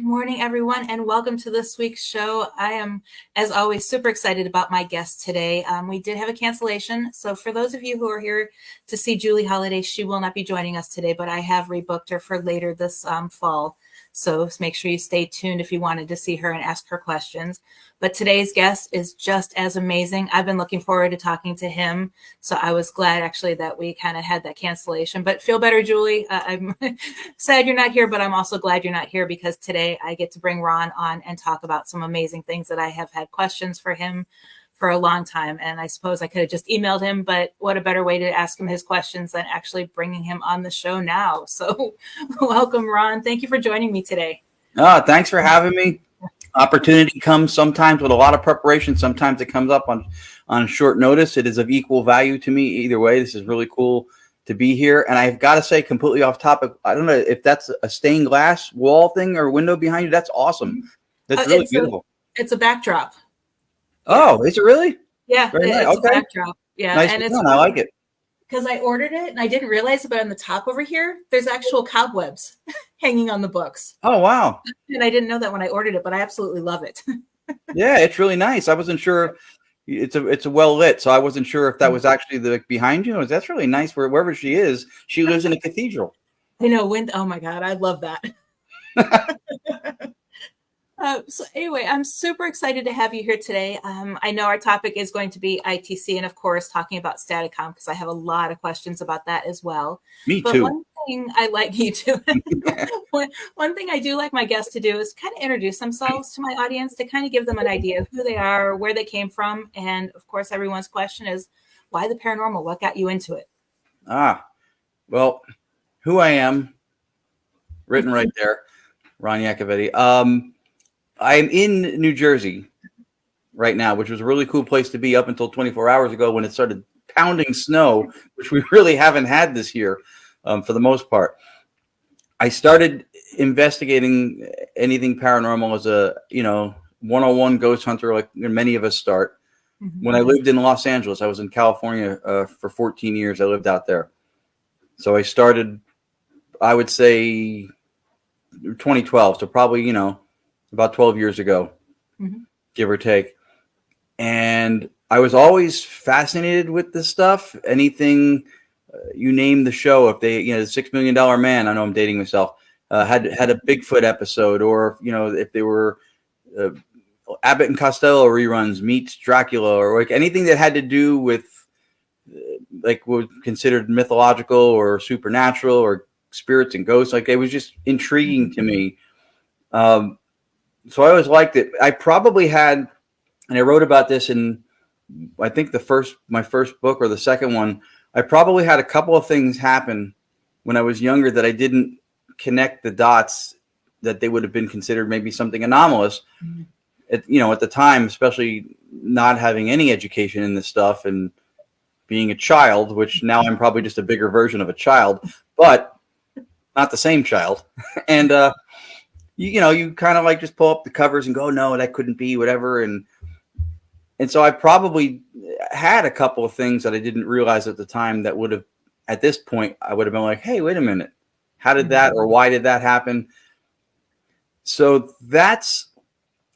morning, everyone, and welcome to this week's show. I am, as always, super excited about my guest today. We did have a cancellation, so for those of you who are here to see Julie Holiday, she will not be joining us today, but I have rebooked her for later this fall. So make sure you stay tuned if you wanted to see her and ask her questions. But today's guest is just as amazing. I've been looking forward to talking to him. So I was glad actually that we kind of had that cancellation. But feel better, Julie. I'm sad you're not here, but I'm also glad you're not here because today I get to bring Ron on and talk about some amazing things that I have had questions for him for a long time. And I suppose I could have just emailed him, but what a better way to ask him his questions than actually bringing him on the show now. So welcome, Ron. Thank you for joining me today. Thanks for having me. Opportunity comes sometimes with a lot of preparation. Sometimes it comes up on short notice. It is of equal value to me either way. This is really cool to be here. And I've got to say, completely off topic, I don't know if that's a stained glass wall thing or window behind you. That's awesome. That's really beautiful. It's a backdrop. Oh, is it really? Yeah, very nice. Nice. It's a backdrop. Yeah, nice and it's I like it. Because I ordered it and I didn't realize it, but on the top over here, there's actual cobwebs hanging on the books. Oh, wow. And I didn't know that when I ordered it, but I absolutely love it. Yeah, it's really nice. I wasn't sure. It's a well lit, so I wasn't sure if that was actually the behind you. That's really nice. Wherever she is, she lives in a cathedral. I know. Oh my God, I love that. So anyway, I'm super excited to have you here today. I know our topic is going to be ITC and, of course, talking about Staticom because I have a lot of questions about that as well. Me too. One thing I like you to, one thing I do like my guests to do is kind of introduce themselves to my audience to kind of give them an idea of who they are, where they came from. And, of course, everyone's question is, why the paranormal? What got you into it? Well, who I am, written right there, Ron Iacovetti. I'm in New Jersey right now, which was a really cool place to be up until 24 hours ago when it started pounding snow, which we really haven't had this year for the most part. I started investigating anything paranormal as a, 101 ghost hunter, like many of us start. Mm-hmm. When I lived in Los Angeles, I was in California for 14 years. I lived out there. So I started, I would say 2012. So probably, about 12 years ago, mm-hmm. give or take. And I was always fascinated with this stuff. Anything, you name the show, if they, the $6 Million Man, I know I'm dating myself, had a Bigfoot episode, or, if they were Abbott and Costello reruns, meets Dracula, or like anything that had to do with like what was considered mythological or supernatural or spirits and ghosts. Like it was just intriguing to me. So I always liked it. I probably had, and I wrote about this in, I think my first book or the second one, I probably had a couple of things happen when I was younger that I didn't connect the dots that they would have been considered maybe something anomalous. Mm-hmm. At the time, especially not having any education in this stuff and being a child, which now I'm probably just a bigger version of a child, but not the same child. And, you kind of like just pull up the covers and go, no, that couldn't be, whatever. And so I probably had a couple of things that I didn't realize at the time that would have, at this point, I would have been like, hey, wait a minute. How did that, or why did that happen? So that's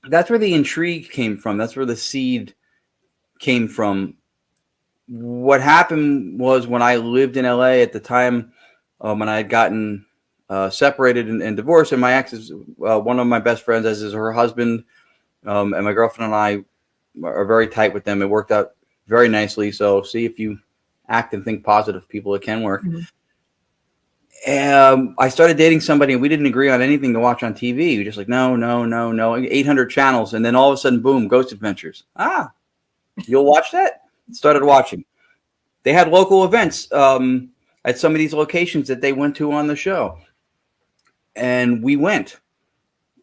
where the intrigue came from. That's where the seed came from. What happened was when I lived in LA at the time, when I had gotten separated and divorced, and my ex is one of my best friends, as is her husband, and my girlfriend and I are very tight with them. It worked out very nicely. So see if you act and think positive, people, it can work. Mm-hmm. I started dating somebody and we didn't agree on anything to watch on TV. We were just like, no, 800 channels. And then all of a sudden, boom, Ghost Adventures. You'll watch that? Started watching. They had local events at some of these locations that they went to on the show. And we went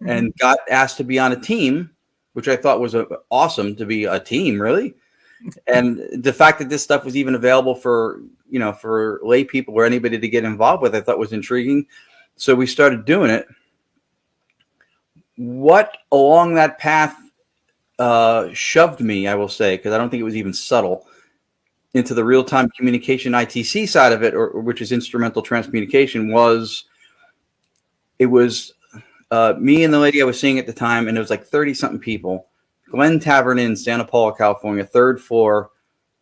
and got asked to be on a team, which I thought was awesome to be a team, really. And the fact that this stuff was even available for lay people or anybody to get involved with, I thought was intriguing. So we started doing it. What along that path shoved me, I will say, because I don't think it was even subtle, into the real-time communication ITC side of it, or which is instrumental transcommunication, was me and the lady I was seeing at the time, and it was like 30 something people. Glen Tavern Inn, Santa Paula, California, third floor.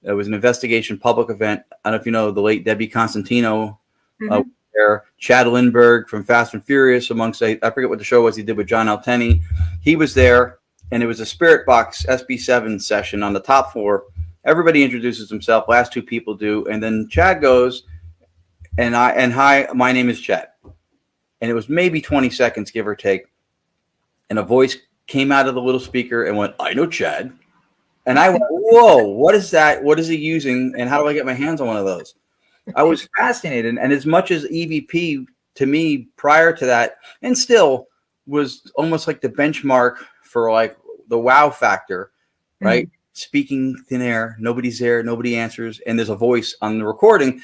It was an investigation public event. I don't know if you know the late Debbie Constantino Mm-hmm. there. Chad Lindbergh from Fast and Furious, amongst I forget what the show was he did with John L. Tenney. He was there, and it was a Spirit Box SB7 session on the top floor. Everybody introduces himself. Last two people do, and then Chad goes, hi, my name is Chad, and it was maybe 20 seconds, give or take, and a voice came out of the little speaker and went, "I know Chad." And I went, "Whoa, what is that? What is he using? And how do I get my hands on one of those?" I was fascinated. And as much as EVP to me prior to that, and still was almost like the benchmark for like the wow factor, right? Mm-hmm. Speaking thin air, nobody's there, nobody answers, and there's a voice on the recording.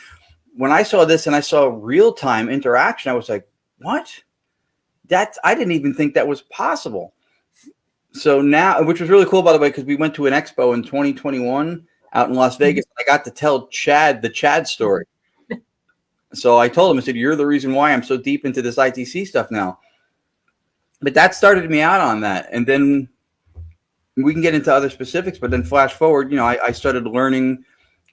When I saw this and I saw real time interaction, I was like, what? I didn't even think that was possible. So now, which was really cool, by the way, because we went to an expo in 2021 out in Las Vegas. I got to tell Chad the Chad story. So I told him, I said, "You're the reason why I'm so deep into this ITC stuff now." But that started me out on that. And then we can get into other specifics, but then flash forward, I started learning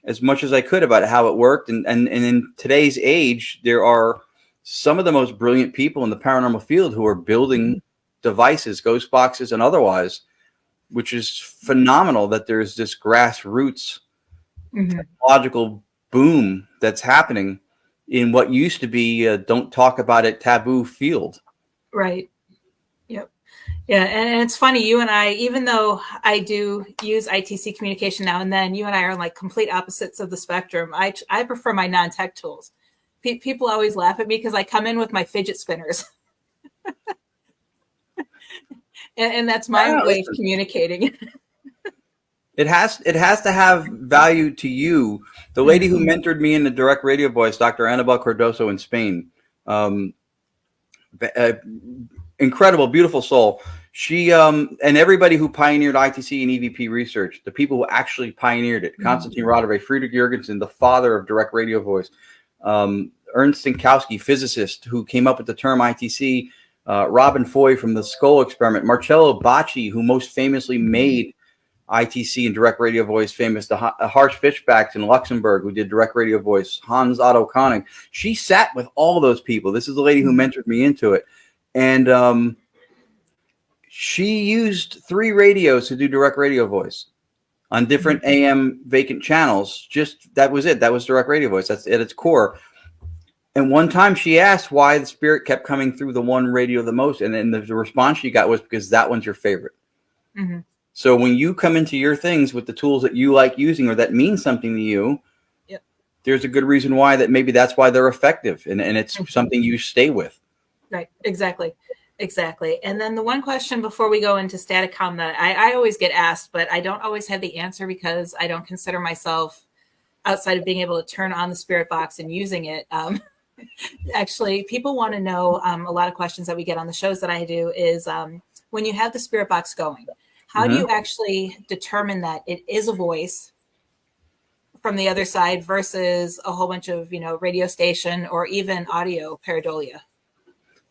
as much as I could about how it worked. And in today's age, there are some of the most brilliant people in the paranormal field who are building devices, ghost boxes, and otherwise, which is phenomenal that there's this grassroots technological boom that's happening in what used to be a don't talk about it taboo field. Right. Yep. Yeah. And it's funny, you and I, even though I do use ITC communication now and then, you and I are like complete opposites of the spectrum. I prefer my non-tech tools. People always laugh at me because I come in with my fidget spinners. And that's my way of communicating. It has to have value to you. The lady who mentored me in the direct radio voice, Dr. Annabelle Cardoso in Spain, incredible, beautiful soul. She and everybody who pioneered ITC and EVP research, the people who actually pioneered it, Konstantin Rauderbe, Friedrich Jurgensen, the father of direct radio voice, Ernst Sinkowski, physicist who came up with the term ITC, Robin Foy from the Skull experiment, Marcello Bacci, who most famously made ITC and direct radio voice famous, the Harsh Fishbacks in Luxembourg who did direct radio voice, Hans Otto Konig. She sat with all those people. This is the lady who mentored me into it. And she used 3 radios to do direct radio voice on different AM vacant channels. Just that was it. That was direct radio voice. That's at its core. And one time she asked why the spirit kept coming through the one radio the most. And then the response she got was because that one's your favorite. Mm-hmm. So when you come into your things with the tools that you like using or that mean something to you, there's a good reason why that's why they're effective. And it's something you stay with. Right. Exactly. And then the one question before we go into Staticom that I always get asked, but I don't always have the answer because I don't consider myself, outside of being able to turn on the spirit box and using it. Actually, people want to know, a lot of questions that we get on the shows that I do is when you have the spirit box going, how do you actually determine that it is a voice from the other side versus a whole bunch of, radio station or even audio pareidolia?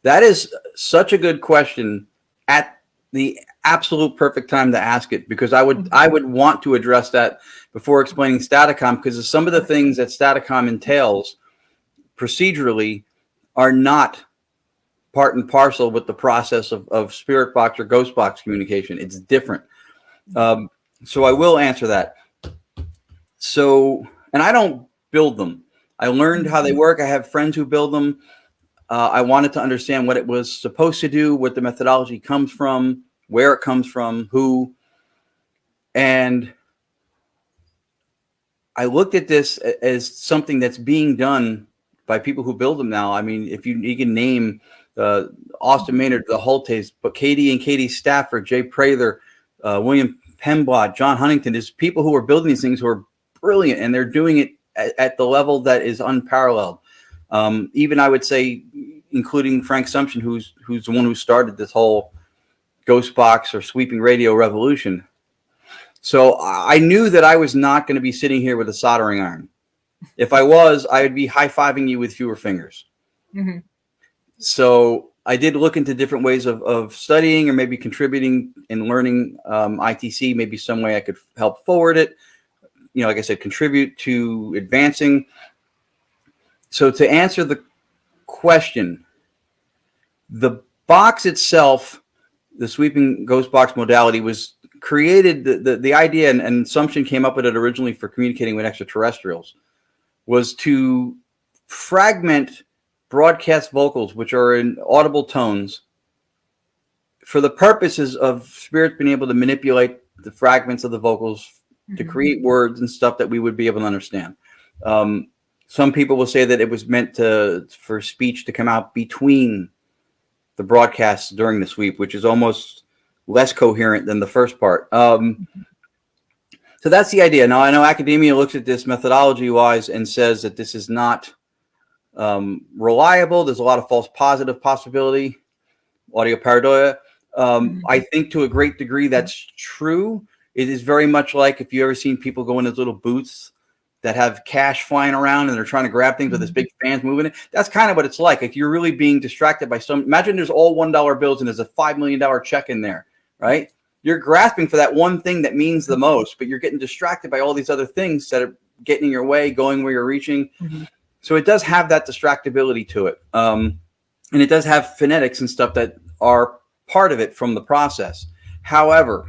That is such a good question at the absolute perfect time to ask it, because I would want to address that before explaining Staticom, because some of the things that Staticom entails procedurally are not part and parcel with the process of spirit box or ghost box communication. It's different. So I will answer that. So, and I don't build them. I learned how they work. I have friends who build them. I wanted to understand what it was supposed to do, what the methodology comes from, where it comes from, who. And I looked at this as something that's being done by people who build them now. I mean, if you can name Austin Maynard, the Holtes, but Katie and Katie Stafford, Jay Prather, William Pemblot, John Huntington, there's people who are building these things who are brilliant, and they're doing it at the level that is unparalleled. Even I would say, including Frank Sumption, who's the one who started this whole ghost box or sweeping radio revolution. So I knew that I was not going to be sitting here with a soldering iron. If I was, I would be high-fiving you with fewer fingers. Mm-hmm. So I did look into different ways of studying or maybe contributing and learning ITC, maybe some way I could help forward it. Like I said, contribute to advancing. So to answer the question, the box itself, the sweeping ghost box modality was created. The idea and assumption came up with it originally for communicating with extraterrestrials was to fragment broadcast vocals, which are in audible tones, for the purposes of spirits being able to manipulate the fragments of the vocals to create words and stuff that we would be able to understand. Some people will say that it was meant for speech to come out between the broadcasts during the sweep, which is almost less coherent than the first part. So that's the idea. Now, I know academia looks at this methodology-wise and says that this is not reliable. There's a lot of false positive possibility, audio pareidolia. I think to a great degree that's true. It is very much like if you ever seen people go in those little booths that have cash flying around and they're trying to grab things with this big fans moving it. That's kind of what it's like. If you're really being distracted by imagine there's all $1 bills and there's a $5 million check in there, right? You're grasping for that one thing that means the most, but you're getting distracted by all these other things that are getting in your way, going where you're reaching. So it does have that distractibility to it. And it does have phonetics and stuff that are part of it from the process. However,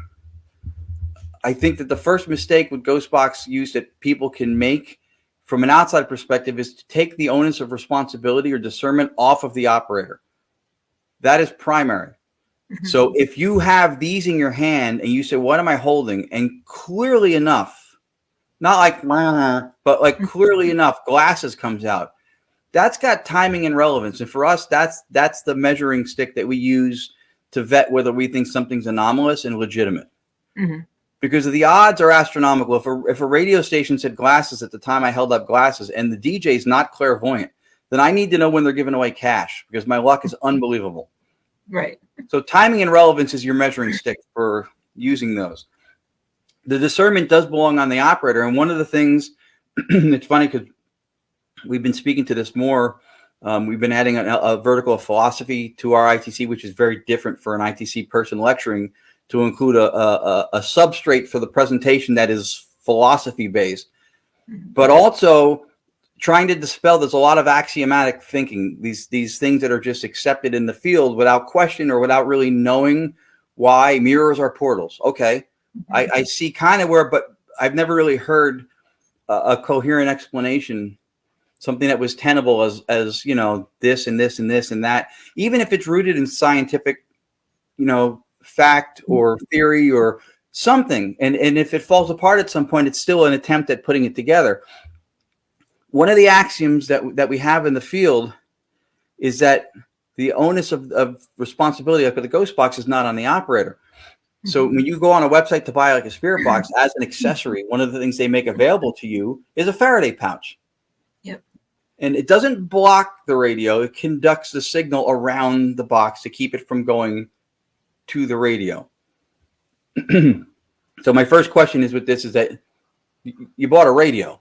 I think that the first mistake with Ghostbox use that people can make from an outside perspective is to take the onus of responsibility or discernment off of the operator. That is primary. So if you have these in your hand and you say, what am I holding? And clearly enough, not like, but like clearly enough, glasses comes out. That's got timing and relevance. And for us, that's the measuring stick that we use to vet whether we think something's anomalous and legitimate. Because the odds are astronomical. If a radio station said glasses at the time I held up glasses and the DJ's not clairvoyant, then I need to know when they're giving away cash because my luck is unbelievable. Right. So timing and relevance is your measuring stick for using those. The discernment does belong on the operator. And one of the things, it's funny because we've been speaking to this more. We've been adding a vertical of philosophy to our ITC, which is very different for an ITC person lecturing, to include a substrate for the presentation that is philosophy based, but also trying to dispel. There's a lot of axiomatic thinking, these things that are just accepted in the field without question or without really knowing why. Mirrors are portals. Okay, I see kind of where, but I've never really heard a coherent explanation, something that was tenable as this and this and this and that, even if it's rooted in scientific, fact or theory or something. And if it falls apart at some point, it's still an attempt at putting it together. One of the axioms that we have in the field is that the onus of responsibility of the ghost box is not on the operator. So when you go on a website to buy like a spirit box as an accessory, one of the things they make available to you is a Faraday pouch. Yep. And it doesn't block the radio. It conducts the signal around the box to keep it from going to the radio. So my first question is with this is that you bought a radio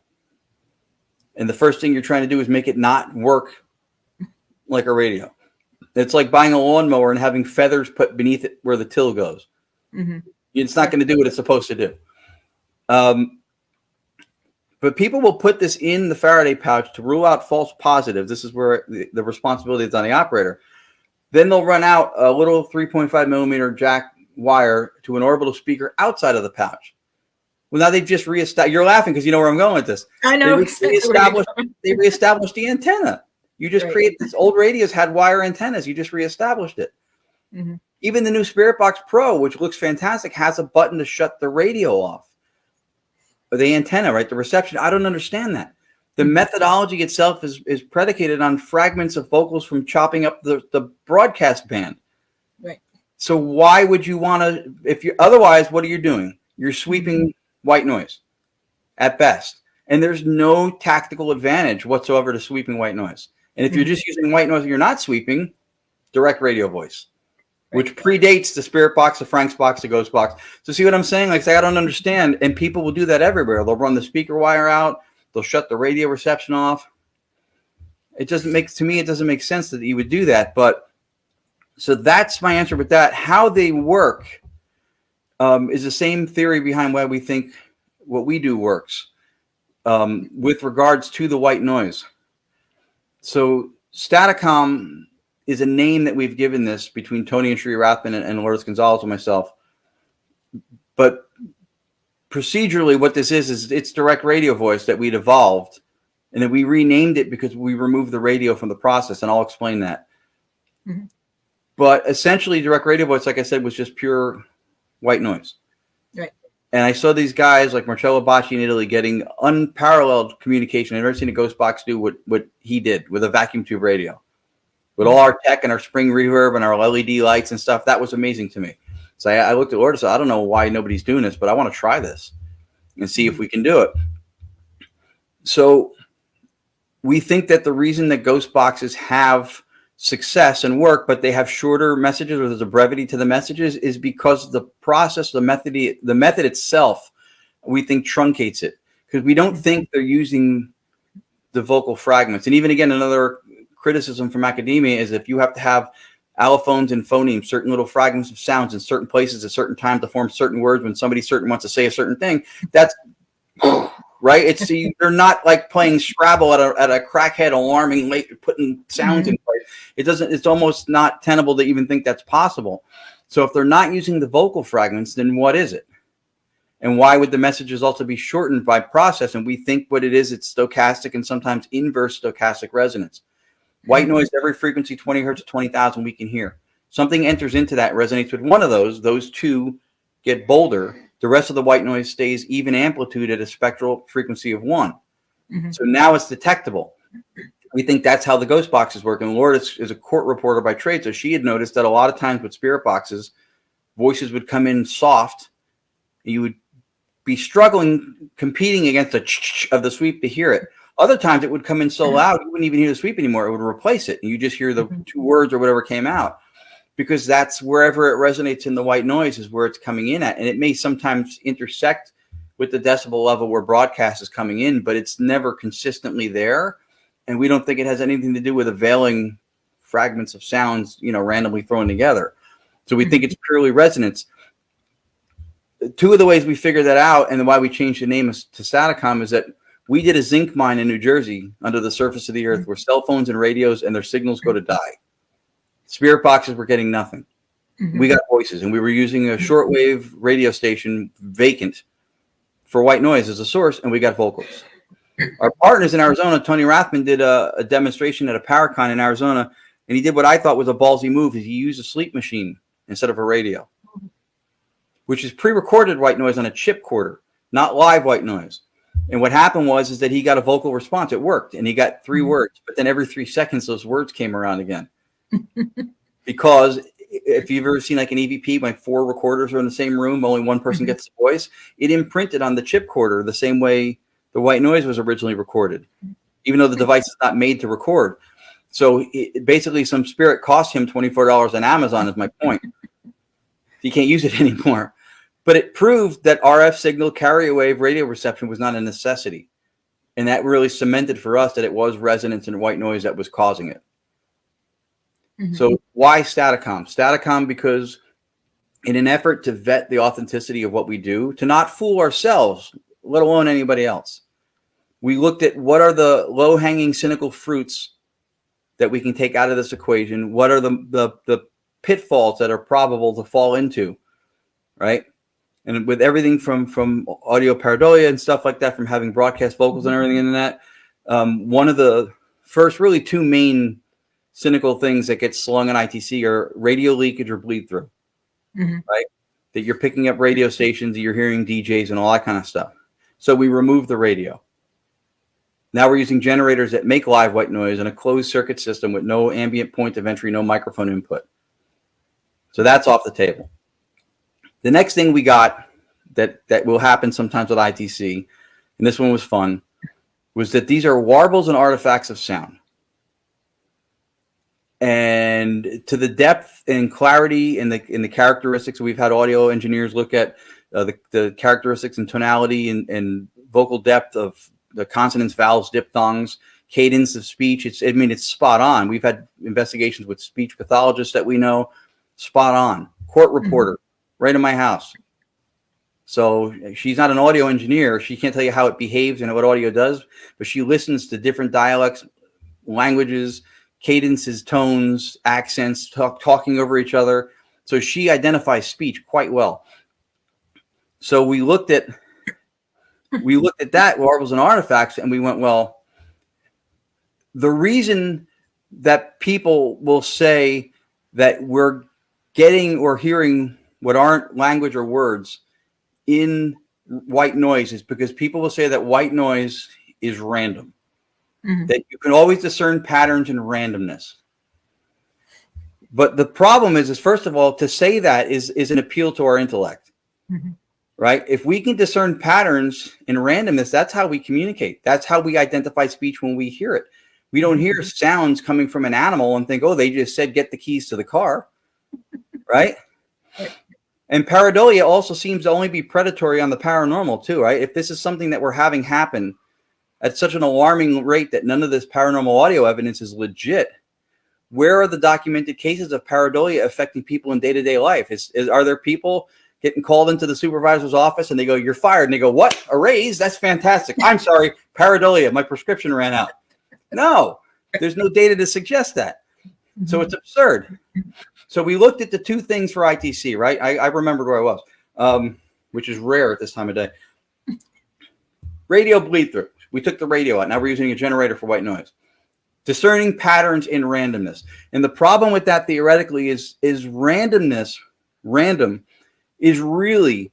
and the first thing you're trying to do is make it not work like a radio. It's like buying a lawnmower and having feathers put beneath it where the till goes. It's not going to do what it's supposed to do. But people will put this in the Faraday pouch to rule out false positives. This is where the responsibility is on the operator. Then they'll run out a little 3.5 millimeter jack wire to an orbital speaker outside of the pouch. Well, now they've just reestablished. You're laughing because you know where I'm going with this. I know. They reestablished the antenna. You just created this. Old radios had wire antennas. You just reestablished it. Even the new Spirit Box Pro, which looks fantastic, has a button to shut the radio off. Or the antenna, right? The reception. I don't understand that. The methodology itself is predicated on fragments of vocals from chopping up the broadcast band. Right. So why would you want to, otherwise, what are you doing? You're sweeping white noise at best. And there's no tactical advantage whatsoever to sweeping white noise. And if you're just using white noise and you're not sweeping, direct radio voice, which predates the Spirit Box, the Frank's Box, the Ghost Box. So see what I'm saying? Like, I don't understand. And people will do that everywhere. They'll run the speaker wire out. They'll shut the radio reception off. It doesn't make sense that you would do that. But So that's my answer with that. How they work is the same theory behind why we think what we do works with regards to the white noise. So Staticom is a name that we've given this between Tony and Sri Rathman and Lourdes Gonzalez and myself. But procedurally, what this is it's direct radio voice that we'd evolved, and then we renamed it because we removed the radio from the process, and I'll explain that. Mm-hmm. But essentially, direct radio voice, like I said, was just pure white noise. Right. And I saw these guys like Marcello Bacci in Italy getting unparalleled communication. I've never seen a Ghost Box do what he did with a vacuum tube radio. With all our tech and our spring reverb and our LED lights and stuff, that was amazing to me. So I looked at Lourdes and said, I don't know why nobody's doing this, but I want to try this and see if we can do it. So we think that the reason that Ghost Boxes have success and work, but they have shorter messages or there's a brevity to the messages is because the process, the method itself, we think truncates it because we don't think they're using the vocal fragments. And even again, another criticism from academia is if you have to have allophones and phonemes, certain little fragments of sounds in certain places at certain times to form certain words when somebody certain wants to say a certain thing, that's right. It's they're not like playing Scrabble at a crackhead alarming late putting sounds in place. It's almost not tenable to even think that's possible. So if they're not using the vocal fragments, then what is it? And why would the messages also be shortened by process? And we think what it is, it's stochastic and sometimes inverse stochastic resonance. White noise, every frequency, 20 hertz to 20,000 we can hear. Something enters into that, resonates with one of those two get bolder. The rest of the white noise stays even amplitude at a spectral frequency of 1. Mm-hmm. So now it's detectable. We think that's how the Ghost Boxes work. And Lourdes is a court reporter by trade, so she had noticed that a lot of times with spirit boxes, voices would come in soft. You would be struggling, competing against the of the sweep to hear it. Other times it would come in so loud you wouldn't even hear the sweep anymore. It would replace it, and you just hear the two words or whatever came out, because that's wherever it resonates in the white noise is where it's coming in at. And it may sometimes intersect with the decibel level where broadcast is coming in, but it's never consistently there. And we don't think it has anything to do with availing fragments of sounds, randomly thrown together. So we think it's purely resonance. Two of the ways we figured that out and why we changed the name to Staticom is that we did a zinc mine in New Jersey under the surface of the earth where cell phones and radios and their signals go to die. Spirit boxes were getting nothing. Mm-hmm. We got voices, and we were using a shortwave radio station vacant for white noise as a source, and we got vocals. Our partners in Arizona, Tony Rathman, did a demonstration at a Paracon in Arizona, and he did what I thought was a ballsy move. He used a sleep machine instead of a radio, which is pre-recorded white noise on a chip quarter, not live white noise. And what happened was that he got a vocal response. It worked, and he got 3 words. But then every 3 seconds, those words came around again. Because if you've ever seen like an EVP, when 4 recorders are in the same room, only one person gets the voice, it imprinted on the chip quarter the same way the white noise was originally recorded, even though the device is not made to record. So basically, some spirit cost him $24 on Amazon is my point. He can't use it anymore. But it proved that RF signal carrier wave radio reception was not a necessity. And that really cemented for us that it was resonance and white noise that was causing it. Mm-hmm. So why Staticom? Staticom because in an effort to vet the authenticity of what we do, to not fool ourselves, let alone anybody else, we looked at what are the low-hanging cynical fruits that we can take out of this equation. What are the pitfalls that are probable to fall into, right? And with everything from audio pareidolia and stuff like that, from having broadcast vocals and everything in that, one of the first really 2 main cynical things that get slung on ITC are radio leakage or bleed through, right? That you're picking up radio stations, that you're hearing DJs and all that kind of stuff. So we removed the radio. Now we're using generators that make live white noise in a closed circuit system with no ambient point of entry, no microphone input. So that's off the table. The next thing we got that will happen sometimes with ITC, and this one was fun, was that these are warbles and artifacts of sound. And to the depth and clarity in the characteristics, we've had audio engineers look at the characteristics and tonality and vocal depth of the consonants, vowels, diphthongs, cadence of speech. It's spot on. We've had investigations with speech pathologists that we know, spot on. Court reporter, right in my house. So she's not an audio engineer. She can't tell you how it behaves and what audio does, but she listens to different dialects, languages, cadences, tones, accents, talking over each other. So she identifies speech quite well. So we looked at that, marvels and artifacts, and we went, well, the reason that people will say that we're getting or hearing what aren't language or words in white noise is because people will say that white noise is random, that you can always discern patterns in randomness. But the problem is first of all, to say that is an appeal to our intellect, right? If we can discern patterns in randomness, that's how we communicate. That's how we identify speech when we hear it. We don't hear sounds coming from an animal and think, oh, they just said, get the keys to the car, right? And pareidolia also seems to only be predatory on the paranormal too, right? If this is something that we're having happen at such an alarming rate that none of this paranormal audio evidence is legit, where are the documented cases of pareidolia affecting people in day-to-day life? Are there people getting called into the supervisor's office and they go, you're fired? And they go, what? A raise? That's fantastic. I'm sorry, pareidolia, my prescription ran out. No, there's no data to suggest that. So it's absurd. So we looked at the two things for ITC, right? I remembered where I was, which is rare at this time of day. Radio bleed through. We took the radio out. Now we're using a generator for white noise. Discerning patterns in randomness. And the problem with that theoretically is randomness, random, is really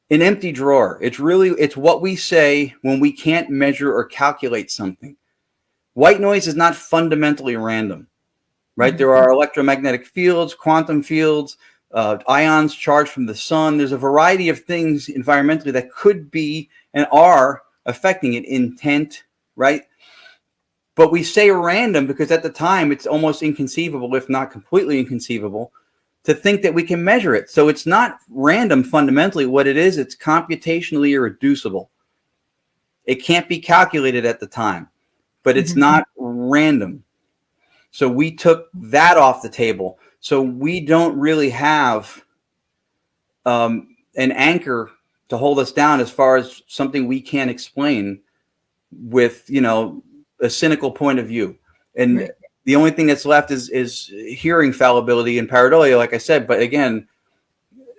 an empty drawer. It's what we say when we can't measure or calculate something. White noise is not fundamentally random. Right? There are electromagnetic fields, quantum fields, ions charged from the sun. There's a variety of things environmentally that could be and are affecting it, intent, right? But we say random because at the time it's almost inconceivable, if not completely inconceivable, to think that we can measure it. So it's not random fundamentally. What it is, it's computationally irreducible. It can't be calculated at the time, but it's not random. So we took that off the table. So we don't really have an anchor to hold us down as far as something we can't explain with, a cynical point of view. And the only thing that's left is hearing fallibility and pareidolia, like I said. But again,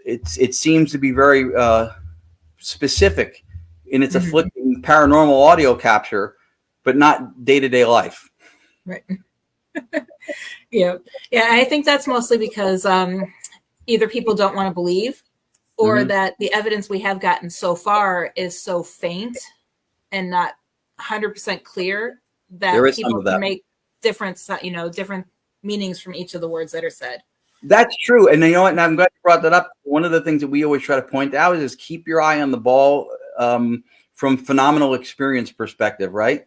it seems to be very specific in its afflicting paranormal audio capture, but not day-to-day life. Right. Yeah. I think that's mostly because either people don't want to believe, or that the evidence we have gotten so far is so faint and not 100% clear that people can make different meanings from each of the words that are said. That's true. And you know what? And I'm glad you brought that up. One of the things that we always try to point out is keep your eye on the ball from phenomenal experience perspective, right?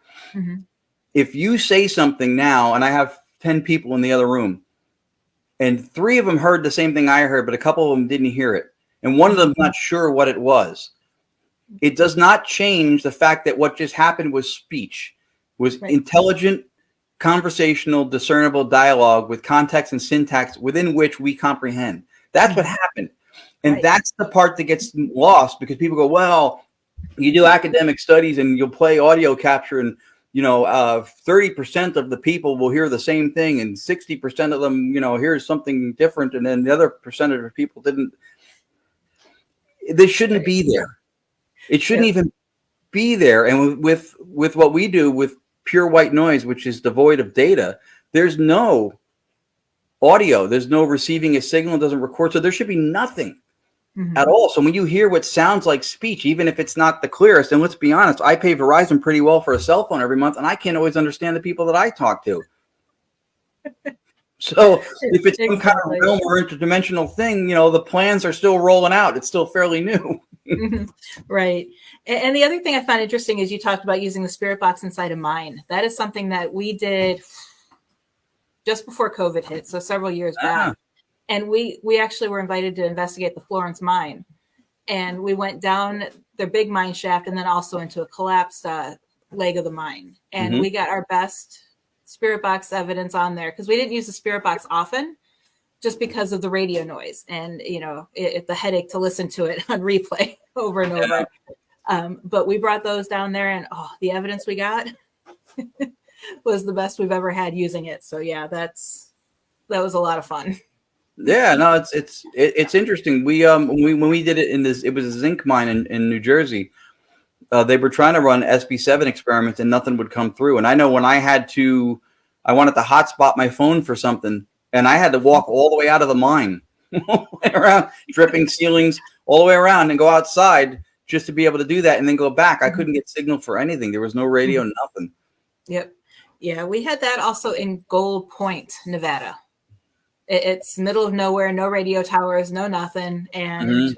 If you say something now, and I have 10 people in the other room, and 3 of them heard the same thing I heard, but a couple of them didn't hear it, and one of them not sure what it was, it does not change the fact that what just happened was speech, was intelligent, conversational, discernible dialogue with context and syntax within which we comprehend. That's what happened. And that's the part that gets lost because people go, well, you do academic studies and you'll play audio capture and 30% of the people will hear the same thing and 60% of them, hears something different. And then the other percentage of people didn't. This shouldn't be there. It shouldn't even be there. And with what we do with pure white noise, which is devoid of data, there's no audio. There's no receiving a signal. It doesn't record. So there should be nothing at all. So when you hear what sounds like speech, even if it's not the clearest, and let's be honest, I pay Verizon pretty well for a cell phone every month, and I can't always understand the people that I talk to. So if it's some kind of realm or interdimensional thing, the plans are still rolling out. It's still fairly new. Right. And the other thing I found interesting is you talked about using the spirit box inside a mine. That is something that we did just before COVID hit, so several years back. And we actually were invited to investigate the Florence mine. And we went down the big mine shaft and then also into a collapsed leg of the mine, and Mm-hmm. we got our best spirit box evidence on there because we didn't use the spirit box often just because of the radio noise and the headache to listen to it on replay over and over. But we brought those down there, and the evidence we got was the best we've ever had using it. So yeah, that was a lot of fun. Yeah, no, it's interesting. When we did it it was a zinc mine in New Jersey. They were trying to run SB7 experiments and nothing would come through. And I know when I wanted to hotspot my phone for something, and I had to walk all the way out of the mine, around dripping ceilings, all the way around, and go outside just to be able to do that, and then go back. I couldn't get signal for anything. There was no radio, nothing. Yep. Yeah, we had that also in Gold Point, Nevada. It's middle of nowhere, no radio towers, no nothing. And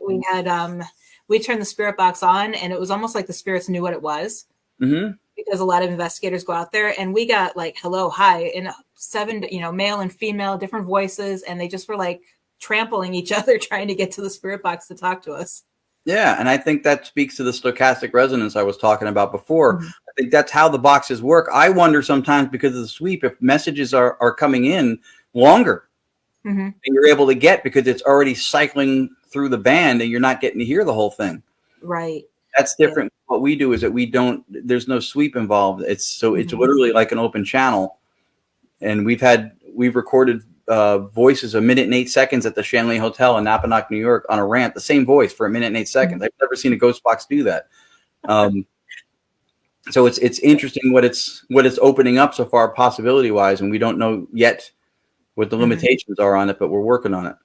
we turned the spirit box on, and it was almost like the spirits knew what it was, because a lot of investigators go out there, and we got like hello, hi, and 7, male and female, different voices, and they just were like trampling each other trying to get to the spirit box to talk to us. Yeah, and I think that speaks to the stochastic resonance I was talking about before. I think that's how the boxes work. I wonder sometimes, because of the sweep, if messages are coming in longer than you're able to get because it's already cycling through the band and you're not getting to hear the whole thing. Right. That's different. Yeah. What we do is that there's no sweep involved. It's literally like an open channel. And we've recorded voices 1 minute and 8 seconds at the Shanley Hotel in Napanoch, New York, on a rant, the same voice for 1 minute and 8 seconds. I've never seen a ghost box do that. So it's interesting what it's opening up so far, possibility wise, and we don't know yet what the limitations are on it, but we're working on it.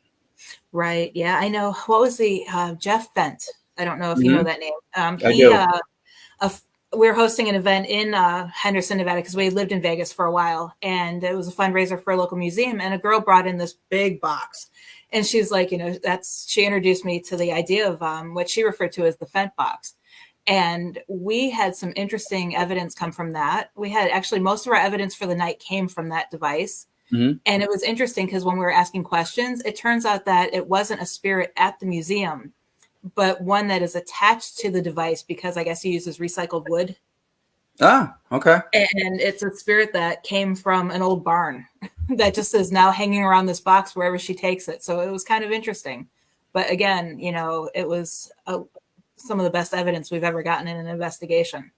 Right. Yeah, I know. What was the Jeff Bent? I don't know if you know that name. I do. We were hosting an event in Henderson, Nevada, because we lived in Vegas for a while, and it was a fundraiser for a local museum. And a girl brought in this big box, and she's like, she introduced me to the idea of what she referred to as the Fent box. And we had some interesting evidence come from that. We had actually most of our evidence for the night came from that device. And it was interesting because when we were asking questions, it turns out that it wasn't a spirit at the museum, but one that is attached to the device because I guess he uses recycled wood. Ah, okay. And it's a spirit that came from an old barn that just is now hanging around this box wherever she takes it. So it was kind of interesting. But again, it was some of the best evidence we've ever gotten in an investigation.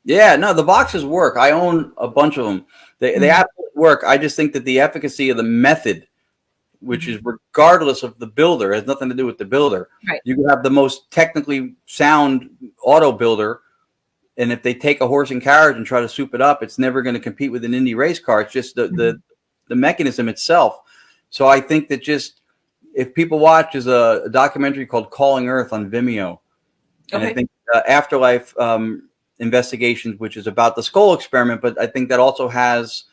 Yeah, no, the boxes work. I own a bunch of them. They absolutely work. I just think that the efficacy of the method, which is regardless of the builder, has nothing to do with the builder. Right. You can have the most technically sound auto builder, and if they take a horse and carriage and try to soup it up, it's never going to compete with an Indy race car. It's just the mechanism itself. So I think that just if people watch, there's a documentary called Calling Earth on Vimeo. And I think Afterlife Investigations, which is about the skull experiment, but I think that also has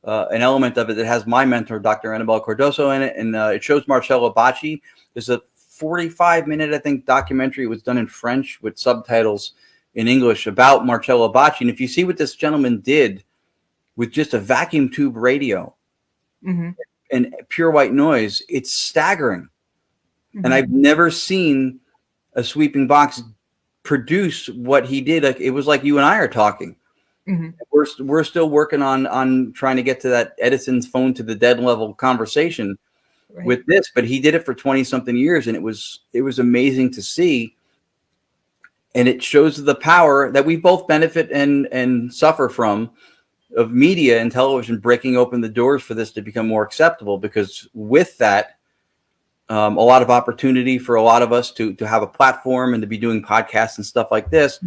an element of it that has my mentor, Dr. Annabelle Cardoso, in it, and it shows Marcello Bacci. There's a 45-minute, I think, documentary. It was done in French with subtitles in English about Marcello Bacci. And if you see what this gentleman did with just a vacuum tube radio and pure white noise, it's staggering. And I've never seen a sweeping box produce what he did. Like, it was like you and I are talking. We're still working on trying to get to that Edison's phone to the dead level conversation with this, but he did it for 20 something years, and it was amazing to see. And it shows the power that we both benefit and suffer from, of media and television breaking open the doors for this to become more acceptable, because with that, a lot of opportunity for a lot of us to have a platform and to be doing podcasts and stuff like this.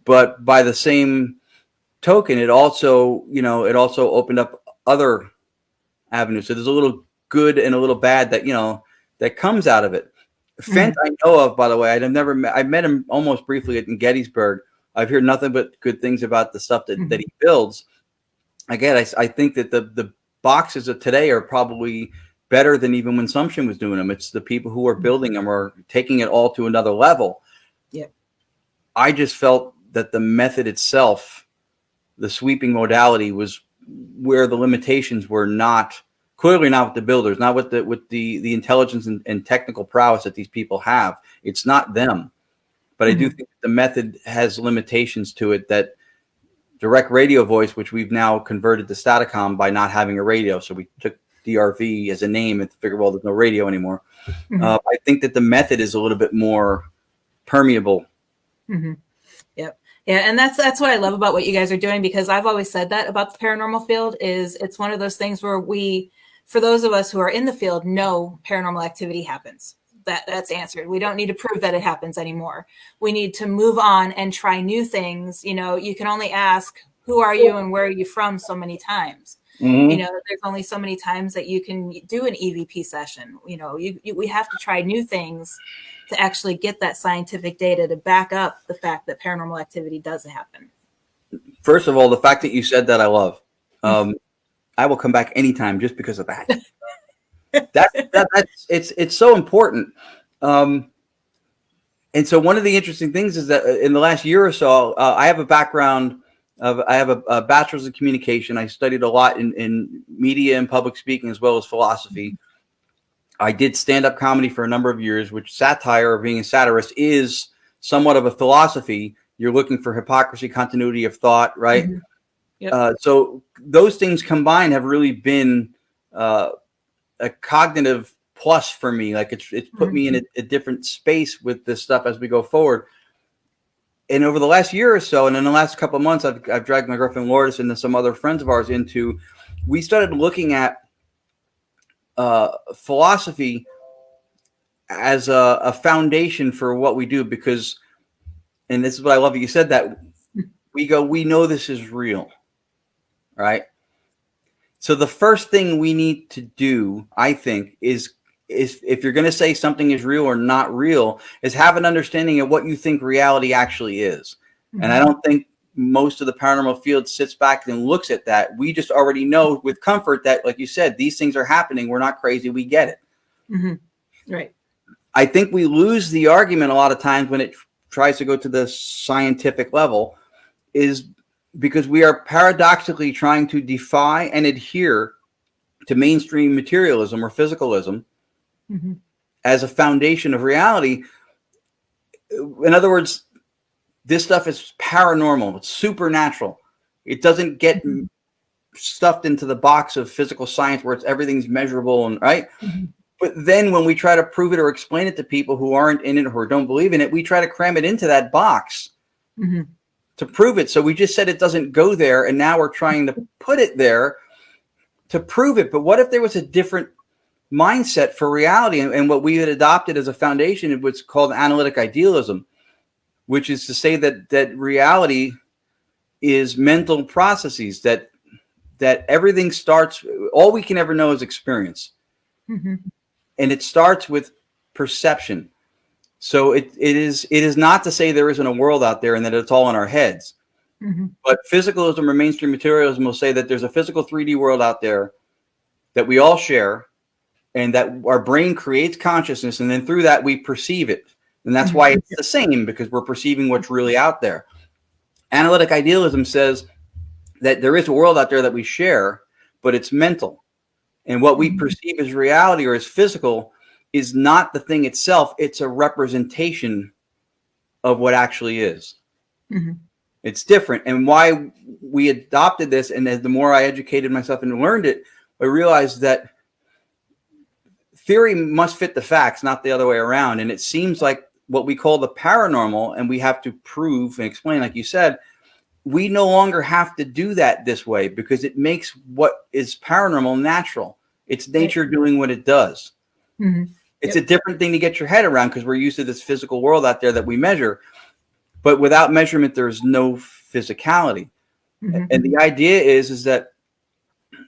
But by the same token, it also opened up other avenues. So there's a little good and a little bad that comes out of it. Fent, I know of, by the way. I met him almost briefly in Gettysburg. I've heard nothing but good things about the stuff that he builds. Again, I think that the boxes of today are probably better than even when Sumption was doing them. It's the people who are building them are taking it all to another level. Yeah. I just felt that the method itself, the sweeping modality, was where the limitations were clearly not with the builders, not with the intelligence and technical prowess that these people have. It's not them. But I do think the method has limitations to it that direct radio voice, which we've now converted to Statacom by not having a radio. So we took DRV as a name and figured, well, there's no radio anymore. Mm-hmm. I think that the method is a little bit more permeable. Mm-hmm. Yep. Yeah. And that's what I love about what you guys are doing, because I've always said that about the paranormal field is it's one of those things where for those of us who are in the field, know paranormal activity happens. That's answered. We don't need to prove that it happens anymore. We need to move on and try new things. You can only ask, who are you and where are you from so many times. Mm-hmm. There's only so many times that you can do an EVP session. We have to try new things to actually get that scientific data to back up the fact that paranormal activity does happen. First of all, the fact that you said that I love. I will come back anytime just because of that. It's so important. And so one of the interesting things is that in the last year or so, I have a background I have a bachelor's in communication. I studied a lot in media and public speaking as well as philosophy. I did stand-up comedy for a number of years, which satire, or being a satirist, is somewhat of a philosophy. You're looking for hypocrisy, continuity of thought, right? Mm-hmm. Yep. So those things combined have really been a cognitive plus for me. Like it's put me in a different space with this stuff as we go forward. And over the last year or so, and in the last couple of months, I've dragged my girlfriend Lourdes and some other friends of ours we started looking at philosophy as a foundation for what we do, because, and this is what I love that you said that, we know this is real, right? So the first thing we need to do, I think, is if you're going to say something is real or not real, is have an understanding of what you think reality actually is. Mm-hmm. And I don't think most of the paranormal field sits back and looks at that. We just already know with comfort that, like you said, these things are happening. We're not crazy. We get it. Mm-hmm. Right. I think we lose the argument a lot of times when it tries to go to the scientific level, is because we are paradoxically trying to defy and adhere to mainstream materialism or physicalism as a foundation of reality. In other words, this stuff is paranormal. It's supernatural. It doesn't get stuffed into the box of physical science where everything's measurable and right. But then when we try to prove it or explain it to people who aren't in it or don't believe in it, we try to cram it into that box to prove it. So we just said it doesn't go there, and now we're trying to put it there to prove it. But what if there was a different mindset for reality? And what we had adopted as a foundation, it was called analytic idealism, which is to say that reality is mental processes, that everything starts, all we can ever know is experience. And it starts with perception. So it is not to say there isn't a world out there and that it's all in our heads. But physicalism or mainstream materialism will say that there's a physical 3D world out there that we all share, and that our brain creates consciousness, and then through that we perceive it. And that's why it's the same, because we're perceiving what's really out there. Analytic idealism says that there is a world out there that we share, but it's mental. And what we perceive as reality or as physical is not the thing itself. It's a representation of what actually is. It's different. And why we adopted this, and as the more I educated myself and learned it, I realized that theory must fit the facts, not the other way around. And it seems like what we call the paranormal, and we have to prove and explain, like you said, we no longer have to do that this way, because it makes what is paranormal natural. It's nature doing what it does. It's a different thing to get your head around, because we're used to this physical world out there that we measure. But without measurement, there's no physicality. And the idea is that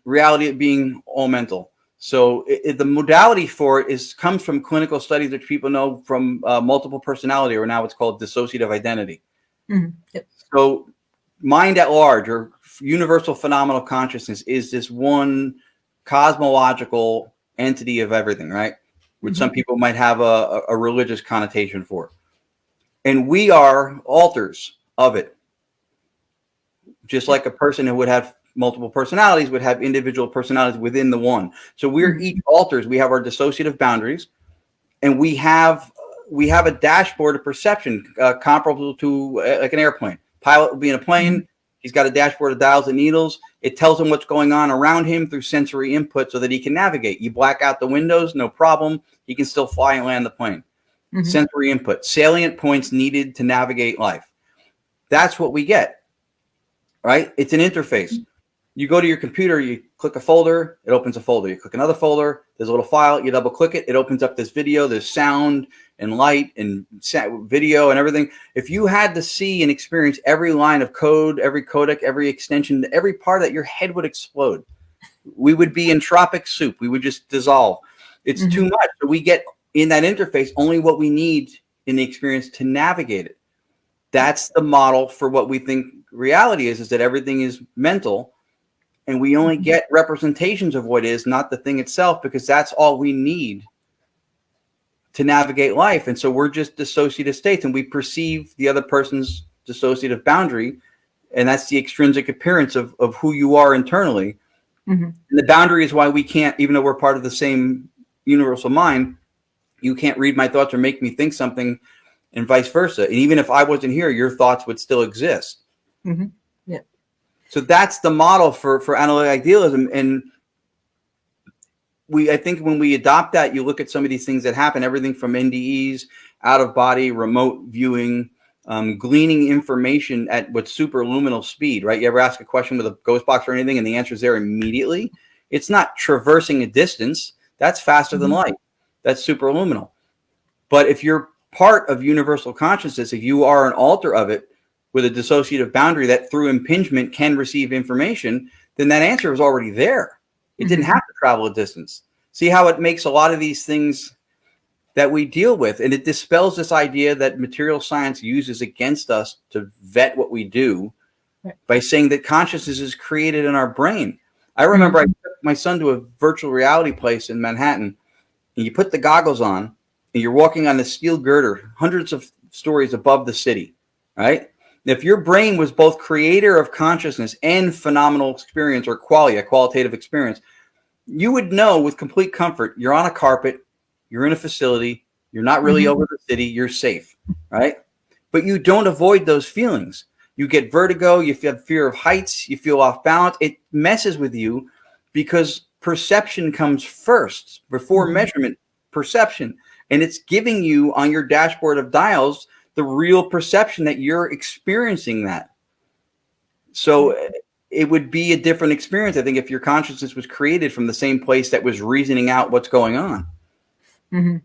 reality being all mental. So the modality for it comes from clinical studies, which people know from multiple personality, or now it's called dissociative identity. So mind at large, or universal phenomenal consciousness, is this one cosmological entity of everything, right? Which some people might have a religious connotation for. And we are alters of it. Just like a person who would have multiple personalities would have individual personalities within the one. So we're each alters. We have our dissociative boundaries, and we have a dashboard of perception comparable to like an airplane. Pilot would be in a plane, He's got a dashboard of dials and needles. It tells him what's going on around him through sensory input so that he can navigate. You black out the windows, no problem. He can still fly and land the plane. Mm-hmm. Sensory input, salient points needed to navigate life. That's what we get, right? It's an interface. You go to your computer, you click a folder, it opens a folder. You click another folder, there's a little file, you double click it, it opens up this video, there's sound and light and video and everything. If you had to see and experience every line of code, every codec, every extension, every part of that, your head would explode. We would be in tropic soup. We would just dissolve. It's too much. So we get in that interface only what we need in the experience to navigate it. That's the model for what we think reality is that everything is mental. And we only get representations of what is, not the thing itself, because that's all we need to navigate life. And so we're just dissociative states, and we perceive the other person's dissociative boundary, and that's the extrinsic appearance of who you are internally. Mm-hmm. And the boundary is why we can't, even though we're part of the same universal mind, you can't read my thoughts or make me think something, and vice versa. And even if I wasn't here, your thoughts would still exist. Mm-hmm. Yeah. So that's the model for analytic idealism. And I think when we adopt that, you look at some of these things that happen, everything from NDEs, out of body, remote viewing, gleaning information at what's superluminal speed, right? You ever ask a question with a ghost box or anything and the answer is there immediately? It's not traversing a distance. That's faster than light. That's superluminal. But if you're part of universal consciousness, if you are an alter of it, with a dissociative boundary that through impingement can receive information, then that answer is already there. It didn't have to travel a distance. See how it makes a lot of these things that we deal with, and it dispels this idea that material science uses against us to vet what we do by saying that consciousness is created in our brain. I remember I took my son to a virtual reality place in Manhattan, and you put the goggles on, and you're walking on the steel girder, hundreds of stories above the city, right? If your brain was both creator of consciousness and phenomenal experience or qualia, qualitative experience, you would know with complete comfort, you're on a carpet, you're in a facility, you're not really over the city, you're safe, right? But you don't avoid those feelings. You get vertigo, you have fear of heights, you feel off balance. It messes with you because perception comes first before measurement, perception. And it's giving you on your dashboard of dials the real perception that you're experiencing that. So it would be a different experience, I think, if your consciousness was created from the same place that was reasoning out what's going on. Mm-hmm.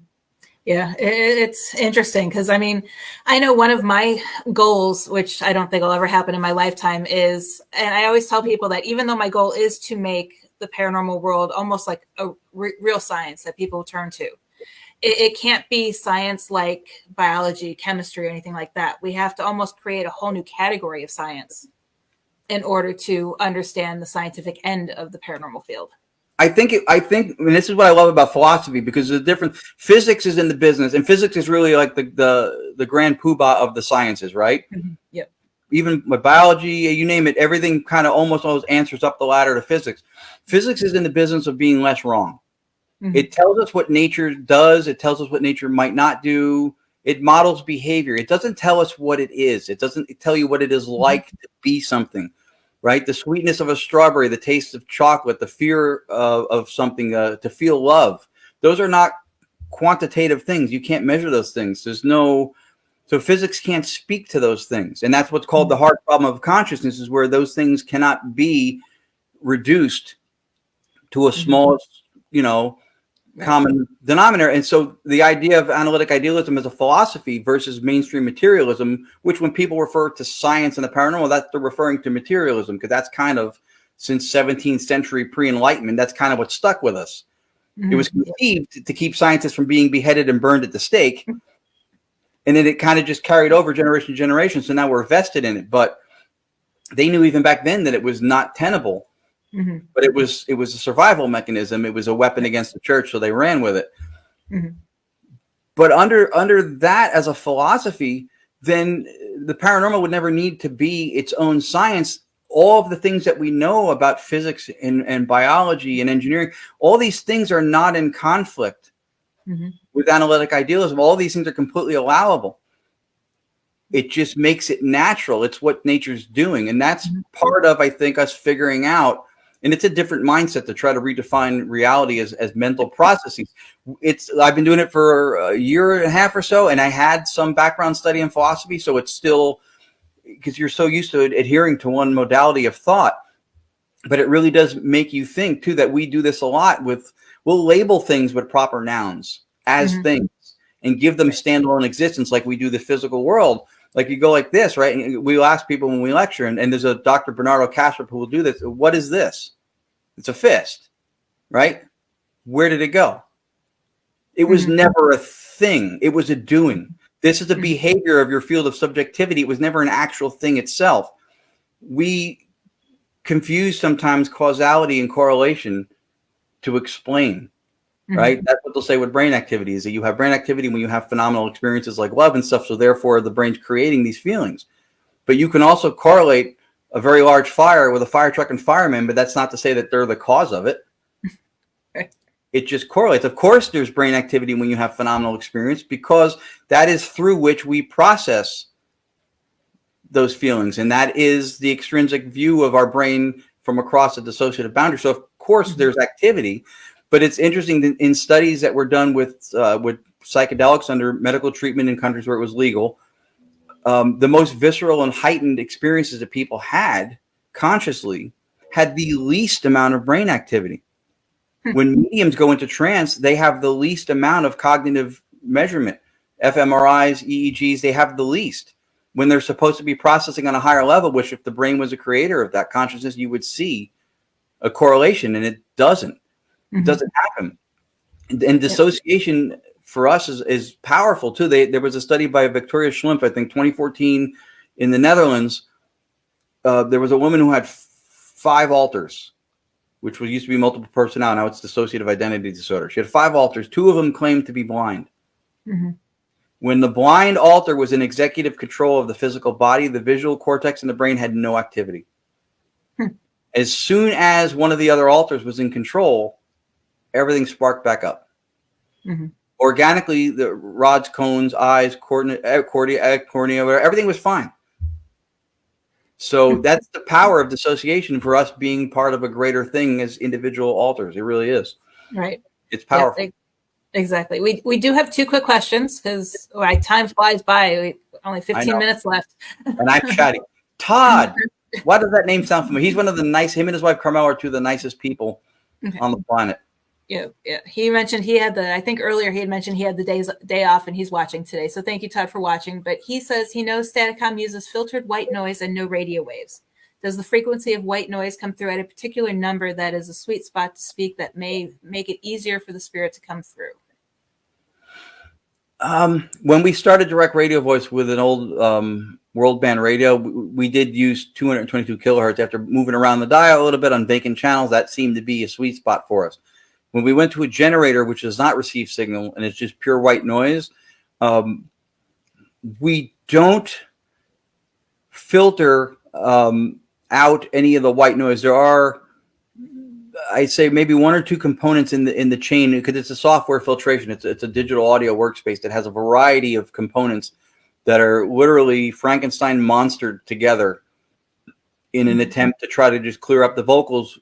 Yeah, it's interesting because, I mean, I know one of my goals, which I don't think will ever happen in my lifetime, is, and I always tell people that even though my goal is to make the paranormal world almost like a real science that people turn to, it can't be science like biology, chemistry, or anything like that. We have to almost create a whole new category of science in order to understand the scientific end of the paranormal field. I think, and this is what I love about philosophy, because the different physics is in the business, and physics is really like the grand poobah of the sciences, right? Mm-hmm. Yep. Even with biology, you name it, everything kind of almost always answers up the ladder to physics. Physics is in the business of being less wrong. Mm-hmm. It tells us what nature does. It tells us what nature might not do. It models behavior. It doesn't tell us what it is. It doesn't tell you what it is like to be something, right? The sweetness of a strawberry, the taste of chocolate, the fear of something, to feel love. Those are not quantitative things. You can't measure those things. So physics can't speak to those things. And that's what's called the hard problem of consciousness, is where those things cannot be reduced to a smallest, common denominator. And so the idea of analytic idealism as a philosophy versus mainstream materialism, which when people refer to science and the paranormal, that they're referring to materialism, because that's kind of, since 17th century pre-enlightenment, that's kind of what stuck with us. It was conceived to keep scientists from being beheaded and burned at the stake. And then it kind of just carried over generation to generation. So now we're vested in it. But they knew even back then that it was not tenable. Mm-hmm. But it was a survival mechanism. It was a weapon against the church, so they ran with it. Mm-hmm. But under that as a philosophy, then the paranormal would never need to be its own science. All of the things that we know about physics and biology and engineering, all these things are not in conflict with analytic idealism. All these things are completely allowable. It just makes it natural. It's what nature's doing. And that's Mhm. part of, I think, us figuring out, and it's a different mindset to try to redefine reality as mental processes. I've been doing it for a year and a half or so, and I had some background study in philosophy. So it's still, because you're so used to adhering to one modality of thought, but it really does make you think too, that we do this a lot we'll label things with proper nouns as Mhm. things and give them Right. standalone existence, like we do the physical world. Like you go like this, right? And we'll ask people when we lecture, and there's a Dr. Bernardo Kastrup who will do this. What is this? It's a fist, right? Where did it go? It was Mhm. never a thing. It was a doing. This is a Mhm. behavior of your field of subjectivity. It was never an actual thing itself. We confuse sometimes causality and correlation to explain, Mhm. right? That's what they'll say with brain activity, is that you have brain activity when you have phenomenal experiences like love and stuff. So therefore the brain's creating these feelings. But you can also correlate a very large fire with a fire truck and firemen, but that's not to say that they're the cause of it. Right. It just correlates. Of course, there's brain activity when you have phenomenal experience, because that is through which we process those feelings. And that is the extrinsic view of our brain from across the dissociative boundary. So of course Mhm. there's activity, but it's interesting that in studies that were done with psychedelics under medical treatment in countries where it was legal, the most visceral and heightened experiences that people had consciously had the least amount of brain activity. Hmm. When mediums go into trance, they have the least amount of cognitive measurement. fMRIs, EEGs, they have the least. When they're supposed to be processing on a higher level, which if the brain was a creator of that consciousness, you would see a correlation, and it doesn't. It Mhm. doesn't happen. And Yep. dissociation for us is powerful too. There was a study by Victoria Schlimp, I think 2014, in the Netherlands. There was a woman who had 5 alters, which was used to be multiple personality. Now it's dissociative identity disorder. She had 5 alters. 2 of them claimed to be blind. Mhm. When the blind alter was in executive control of the physical body, the visual cortex in the brain had no activity. Hmm. As soon as one of the other alters was in control, everything sparked back up. Mhm. Organically, the rods, cones, eyes, cornea, everything was fine. So Hmm. that's the power of dissociation for us being part of a greater thing as individual alters. It really is. Right. It's Yeah. powerful. Exactly. We do have two quick questions because time flies by. Only I 15 know. minutes left. And I'm chatty. Todd. Why does that name sound familiar? He's one of the him and his wife Carmel are two of the nicest people Okay. on the planet. Yeah, yeah. He mentioned he had I think earlier he had mentioned he had the day off and he's watching today. So thank you, Todd, for watching. But he says he knows Staticom uses filtered white noise and no radio waves. Does the frequency of white noise come through at a particular number that is a sweet spot to speak that may make it easier for the spirit to come through? When we started direct radio voice with an old world band radio, we did use 222 kilohertz. After moving around the dial a little bit on vacant channels, that seemed to be a sweet spot for us. When we went to a generator, which does not receive signal and it's just pure white noise, we don't filter out any of the white noise. There are, I'd say, maybe 1 or 2 components in the chain, because it's a software filtration. It's a digital audio workspace that has a variety of components that are literally Frankenstein monstered together in an attempt to try to just clear up the vocals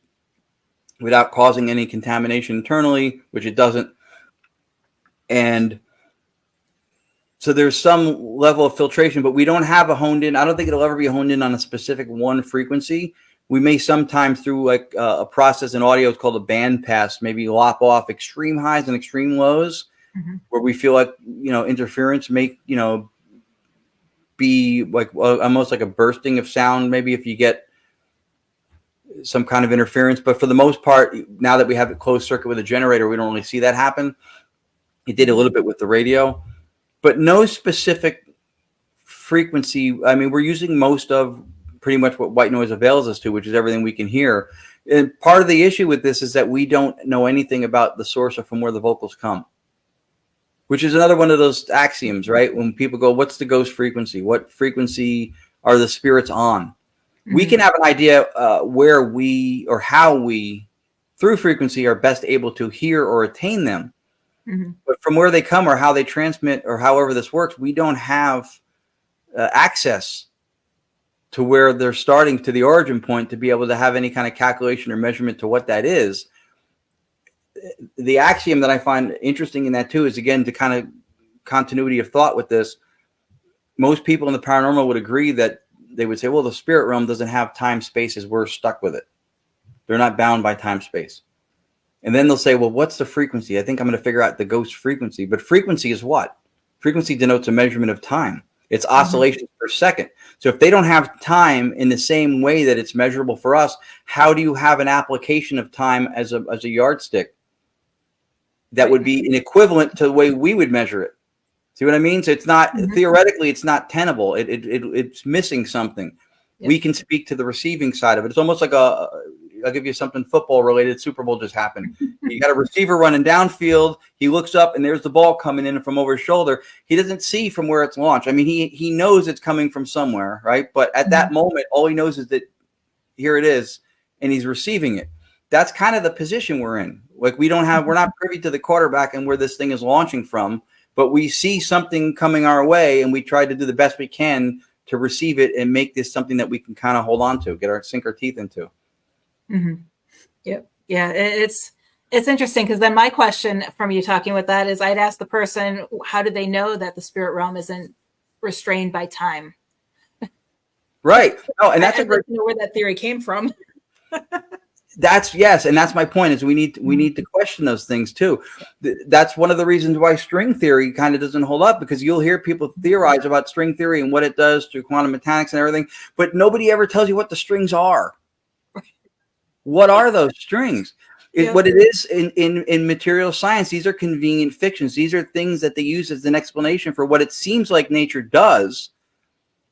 without causing any contamination internally, which it doesn't. And so there's some level of filtration, but we don't have a honed in. I don't think it'll ever be honed in on a specific one frequency. We may sometimes through like a process in audio, it's called a band pass, maybe lop off extreme highs and extreme lows, Mhm. where we feel like, interference may, be like almost like a bursting of sound, maybe if you get some kind of interference. But for the most part, now that we have it closed circuit with a generator, we don't really see that happen. It did a little bit with the radio, but no specific frequency. I mean, we're using most of pretty much what white noise avails us to, which is everything we can hear. And part of the issue with this is that we don't know anything about the source or from where the vocals come, which is another one of those axioms, right? When people go, what's the ghost frequency? What frequency are the spirits on? We Mhm. can have an idea where we or how we, through frequency, are best able to hear or attain them. Mhm. But from where they come or how they transmit or however this works, we don't have access to where they're starting to the origin point to be able to have any kind of calculation or measurement to what that is. The axiom that I find interesting in that too is, again, to kind of continuity of thought with this. Most people in the paranormal would agree that they would say, well, the spirit realm doesn't have time, space, as we're stuck with it. They're not bound by time, space. And then they'll say, well, what's the frequency? I think I'm going to figure out the ghost frequency. But frequency is what? Frequency denotes a measurement of time. It's oscillations per second. So if they don't have time in the same way that it's measurable for us, how do you have an application of time as a yardstick that would be an equivalent to the way we would measure it? See what I mean? So it's not, theoretically, it's not tenable. It's missing something. Yep. We can speak to the receiving side of it. It's almost like I'll give you something football related. Super Bowl just happened. You got a receiver running downfield. He looks up and there's the ball coming in from over his shoulder. He doesn't see from where it's launched. I mean, he knows it's coming from somewhere, right? But at that moment, all he knows is that here it is, and he's receiving it. That's kind of the position we're in. Like we're not privy to the quarterback and where this thing is launching from, but we see something coming our way and we try to do the best we can to receive it and make this something that we can kind of hold on to, sink our teeth into. Yep. Yeah. It's interesting because then my question from you talking with that is I'd ask the person, how do they know that the spirit realm isn't restrained by time? Right. No, and that's I don't know where that theory came from. Yes, and that's my point. Is we need to question those things too. That's one of the reasons why string theory kind of doesn't hold up, because you'll hear people theorize about string theory and what it does to quantum mechanics and everything, but nobody ever tells you what the strings are. What are those strings? What it is in material science, these are convenient fictions. These are things that they use as an explanation for what it seems like nature does,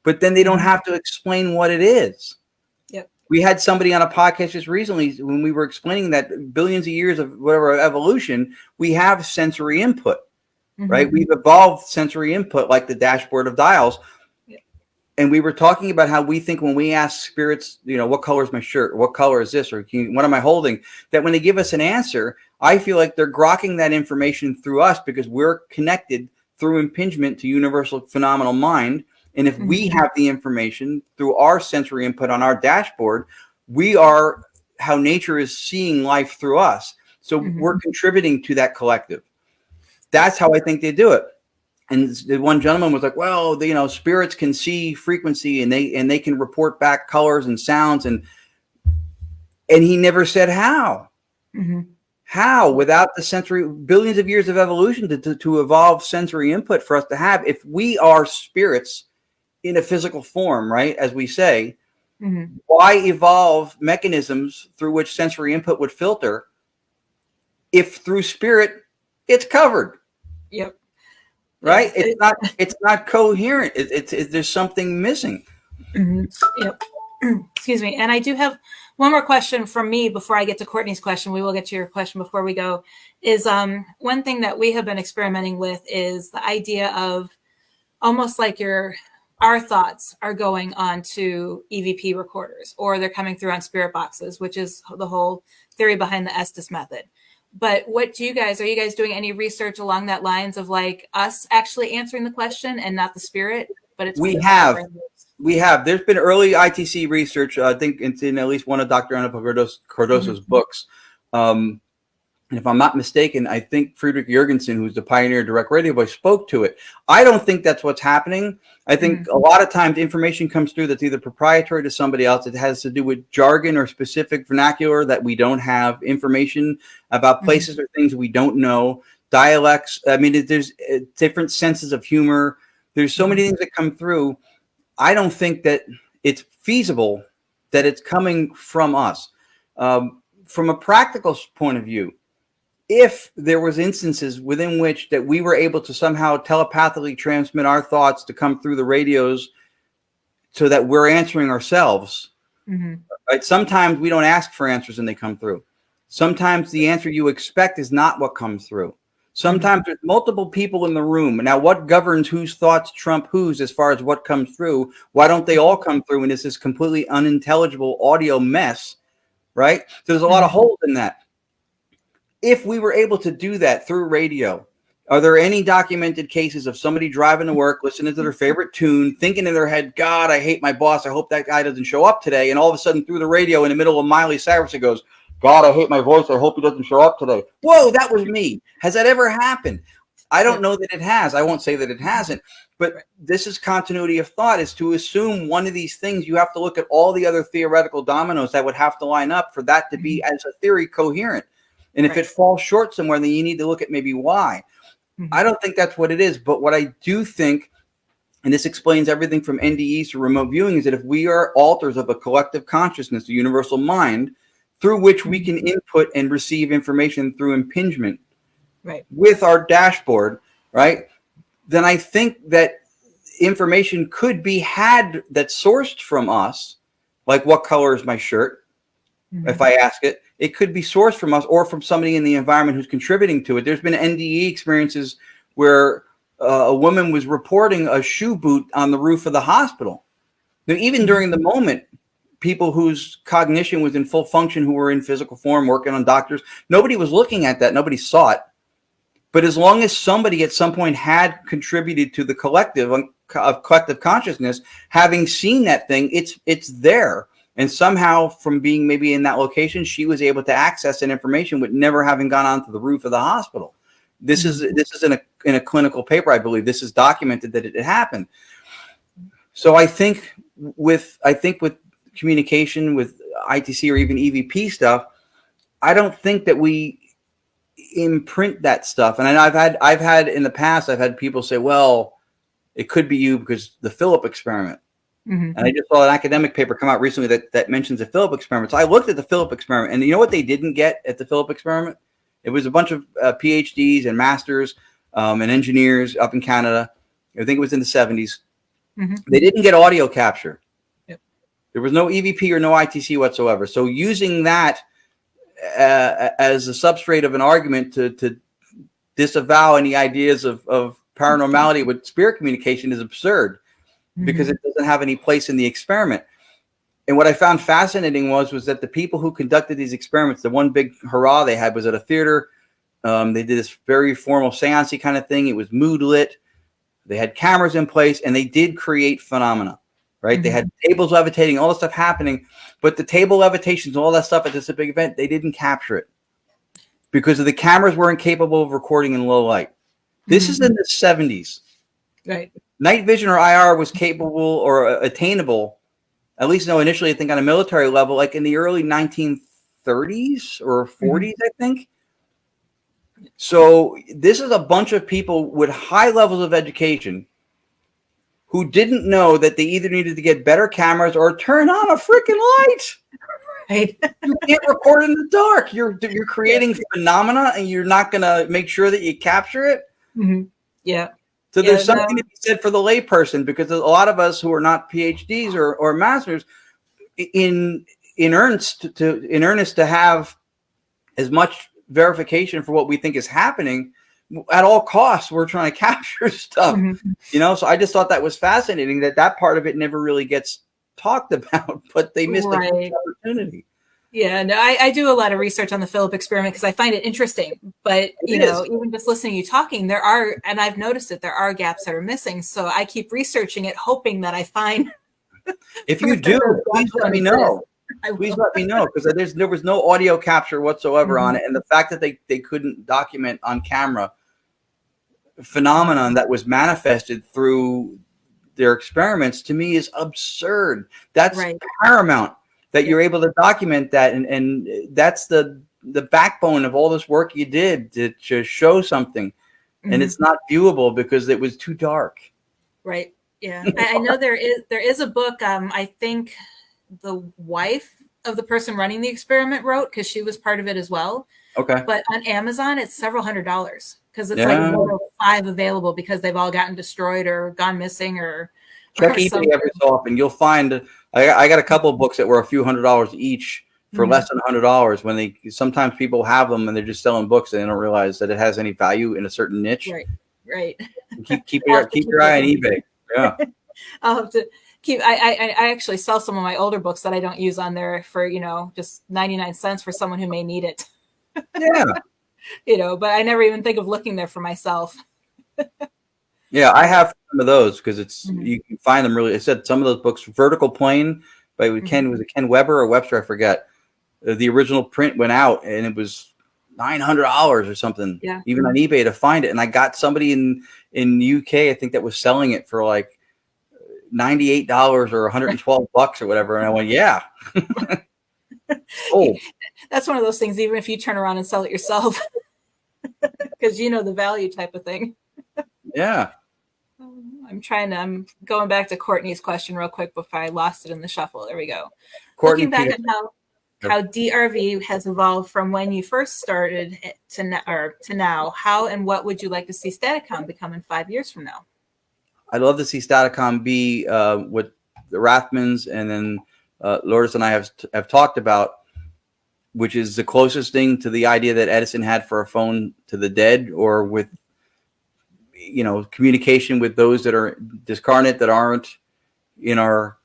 but then they don't have to explain what it is. Yep. We had somebody on a podcast just recently when we were explaining that billions of years of whatever evolution, we have sensory input, right? We've evolved sensory input like the dashboard of dials. And we were talking about how we think when we ask spirits, what color is my shirt? What color is this? Or what am I holding? That when they give us an answer, I feel like they're grokking that information through us because we're connected through impingement to universal phenomenal mind. And if we have the information through our sensory input on our dashboard, we are how nature is seeing life through us. So we're contributing to that collective. That's how I think they do it. And the one gentleman was like, well, spirits can see frequency and they can report back colors and sounds. And he never said how. How, without the sensory, billions of years of evolution to evolve sensory input for us to have, if we are spirits in a physical form, right, as we say, why evolve mechanisms through which sensory input would filter if through spirit it's covered? Yep. Right? It's not coherent. It's there's something missing. Yep. Excuse me. And I do have one more question from me before I get to Courtney's question. We will get to your question before we go. Is one thing that we have been experimenting with is the idea of almost like our thoughts are going on to EVP recorders, or they're coming through on spirit boxes, which is the whole theory behind the Estes method. But are you guys doing any research along that lines of like us actually answering the question and not the spirit? But we have. There's been early ITC research. I think it's in at least one of Dr. Ana Cardoso's books. And if I'm not mistaken, I think Friedrich Jurgensen, who's the pioneer direct radio voice, spoke to it. I don't think that's what's happening. I think a lot of times information comes through that's either proprietary to somebody else. It has to do with jargon or specific vernacular that we don't have, information about places or things we don't know, dialects. I mean, there's different senses of humor. There's so many things that come through. I don't think that it's feasible that it's coming from us. From a practical point of view, if there was instances within which that we were able to somehow telepathically transmit our thoughts to come through the radios so that we're answering ourselves, right? Sometimes we don't ask for answers and they come through. Sometimes the answer you expect is not what comes through. Sometimes there's multiple people in the room. Now, what governs whose thoughts trump whose as far as what comes through? Why don't they all come through? And it's this completely unintelligible audio mess, right? So there's a lot of holes in that. If we were able to do that through radio, Are there any documented cases of somebody driving to work, listening to their favorite tune, thinking in their head, God, I hate my boss. I hope that guy doesn't show up today. And all of a sudden through the radio in the middle of Miley Cyrus, it goes, God, I hate my voice. I hope he doesn't show up today. Whoa, that was me. Has that ever happened? I don't know that it has. I won't say that it hasn't. But this is continuity of thought, is to assume one of these things. You have to look at all the other theoretical dominoes that would have to line up for that to be, as a theory, coherent. And if it falls short somewhere, then you need to look at maybe why. I don't think that's what it is. But what I do think, and this explains everything from NDEs to remote viewing, is that if we are alters of a collective consciousness, a universal mind, through which we can input and receive information through impingement with our dashboard, right, then I think that information could be had that's sourced from us, like what color is my shirt? If I ask it, it could be sourced from us or from somebody in the environment who's contributing to it. There's been NDE experiences where a woman was reporting a shoe boot on the roof of the hospital. Now, even during the moment, people whose cognition was in full function, who were in physical form, working on doctors, nobody was looking at that. Nobody saw it. But as long as somebody at some point had contributed to the collective of collective consciousness, having seen that thing, it's there. And somehow, from being maybe in that location, she was able to access that information with never having gone onto the roof of the hospital. This is in a clinical paper, I believe. This is documented that it happened. So I think with communication, with ITC or even EVP stuff, I don't think that we imprint that stuff. And I've had in the past, I've had people say, well, it could be you because the Philip experiment. And I just saw an academic paper come out recently that mentions the Philip experiment. So I looked at the Philip experiment, and you know what they didn't get at the Philip experiment? It was a bunch of PhDs and masters and engineers up in Canada. I think it was in the 70s. They didn't get audio capture. There was no EVP or no ITC whatsoever. So using that as a substrate of an argument to disavow any ideas of paranormality with spirit communication is absurd, because it doesn't have any place in the experiment. And what I found fascinating was that the people who conducted these experiments, the one big hurrah they had was at a theater. They did this very formal seance-y kind of thing. It was mood lit. They had cameras in place, and they did create phenomena, right? They had tables levitating, all this stuff happening, but the table levitations, all that stuff at this big event, they didn't capture it because the cameras weren't capable of recording in low light. This is in the 70s. Right. Night vision or IR was capable or attainable, at least initially, I think on a military level, like in the early 1930s or 40s, I think. So this is a bunch of people with high levels of education who didn't know that they either needed to get better cameras or turn on a freaking light. Right. You can't record in the dark. You're creating phenomena, and you're not going to make sure that you capture it. Yeah. So there's something to be said for the layperson, because a lot of us who are not PhDs or masters, in earnest to have as much verification for what we think is happening, at all costs, we're trying to capture stuff. So I just thought that was fascinating that part of it never really gets talked about, but they missed the opportunity. Yeah, no, I do a lot of research on the Philip experiment because I find it interesting. But, even just listening to you talking, and I've noticed that there are gaps that are missing. So I keep researching it, hoping that I find. If you do, please let me know. Please let me know, because there was no audio capture whatsoever on it. And the fact that they couldn't document on camera phenomenon that was manifested through their experiments, to me, is absurd. That's paramount. That you're able to document that, and that's the backbone of all this work you did to show something, and it's not viewable because it was too dark. Right. Yeah, I know there is a book. I think the wife of the person running the experiment wrote, because she was part of it as well. Okay. But on Amazon, it's several $100s because it's like 1 of 5 available because they've all gotten destroyed or gone missing or. Check eBay every so often. You'll find I got a couple of books that were a few $100s each for less than $100. When sometimes people have them and they're just selling books and they don't realize that it has any value in a certain niche. Right. Keep your eye on eBay. Yeah. I'll have to keep. I actually sell some of my older books that I don't use on there for just 99 cents for someone who may need it. Yeah. But I never even think of looking there for myself. Yeah, I have some of those because Mm-hmm. you can find them really. I said some of those books, Vertical Plane by Mm-hmm. Ken, was it Ken Weber or Webster? I forget. The original print went out and it was $900 or something, Yeah. even on eBay to find it. And I got somebody in UK, I think, that was selling it for like $98 or $112 or whatever. And I went, yeah, oh That's one of those things, even if you turn around and sell it yourself, because the value type of thing. yeah. I'm going back to Courtney's question real quick before I lost it in the shuffle. There we go. Courtney Looking back Peter. at how DRV has evolved from when you first started to now, how and what would you like to see Staticom become in 5 years from now? I'd love to see Staticom be what the Rathmans and then Lourdes and I have talked about, which is the closest thing to the idea that Edison had for a phone to the dead, or with communication with those that are discarnate, that aren't in our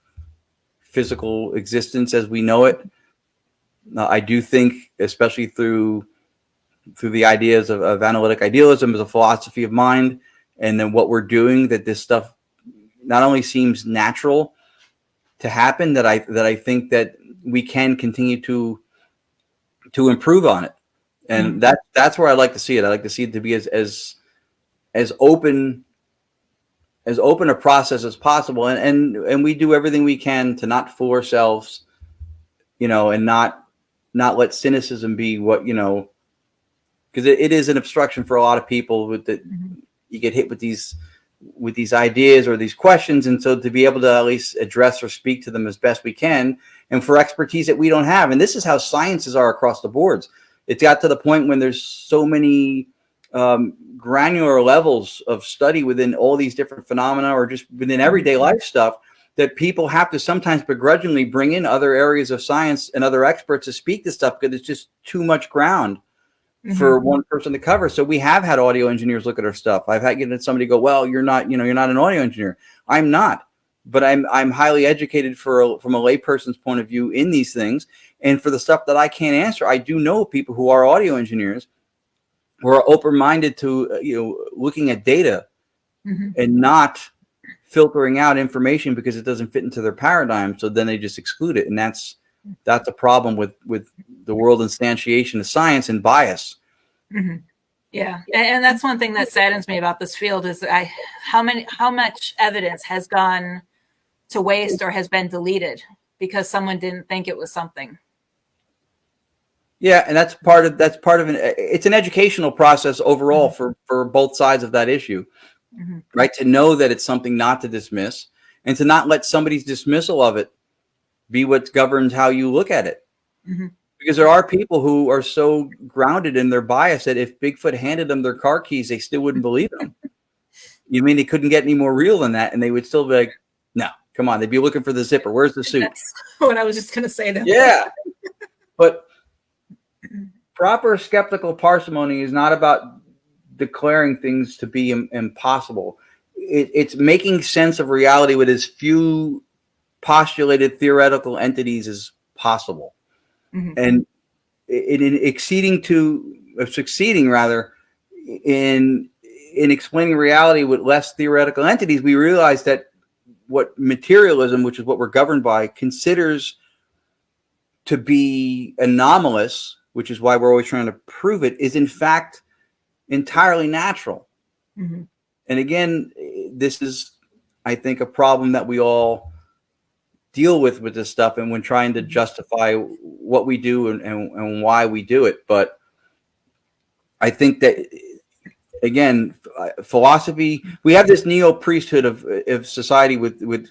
physical existence as we know it. I do think, especially through the ideas of analytic idealism as a philosophy of mind, and then what we're doing, that this stuff not only seems natural to happen, that I think that we can continue to improve on it, and that's where I like to see it. I like to see it to be as open a process as possible, and we do everything we can to not fool ourselves, and not let cynicism be what, because it is an obstruction for a lot of people with that. You get hit with these ideas or these questions, and so to be able to at least address or speak to them as best we can, and for expertise that we don't have. And this is how sciences are across the boards. It's got to the point when there's so many granular levels of study within all these different phenomena, or just within everyday life stuff, that people have to sometimes begrudgingly bring in other areas of science and other experts to speak to stuff, because it's just too much ground for one person to cover. So we have had audio engineers look at our stuff. I've had somebody go, well, you're not an audio engineer. I'm not, but I'm highly educated from a layperson's point of view in these things. And for the stuff that I can't answer, I do know people who are audio engineers who are open-minded to, looking at data and not filtering out information because it doesn't fit into their paradigm. So then they just exclude it. And that's a problem with the world instantiation of science and bias. Yeah, and that's one thing that saddens me about this field is how much evidence has gone to waste or has been deleted because someone didn't think it was something. Yeah, and that's part of it's an educational process overall for both sides of that issue, right? To know that it's something not to dismiss, and to not let somebody's dismissal of it be what governs how you look at it. Because there are people who are so grounded in their bias that if Bigfoot handed them their car keys, they still wouldn't believe them. You mean they couldn't get any more real than that? And they would still be like, no, come on. They'd be looking for the zipper. Where's the suit? That's what I was just going to say. That. Yeah. But proper skeptical parsimony is not about declaring things to be impossible. It's making sense of reality with as few postulated theoretical entities as possible. And succeeding rather in explaining reality with less theoretical entities, we realize that what materialism, which is what we're governed by, considers to be anomalous, which is why we're always trying to prove it, is in fact entirely natural. And again, this is, I think, a problem that we all deal with this stuff, and when trying to justify what we do and why we do it. But I think that, again, philosophy, we have this neo-priesthood of society with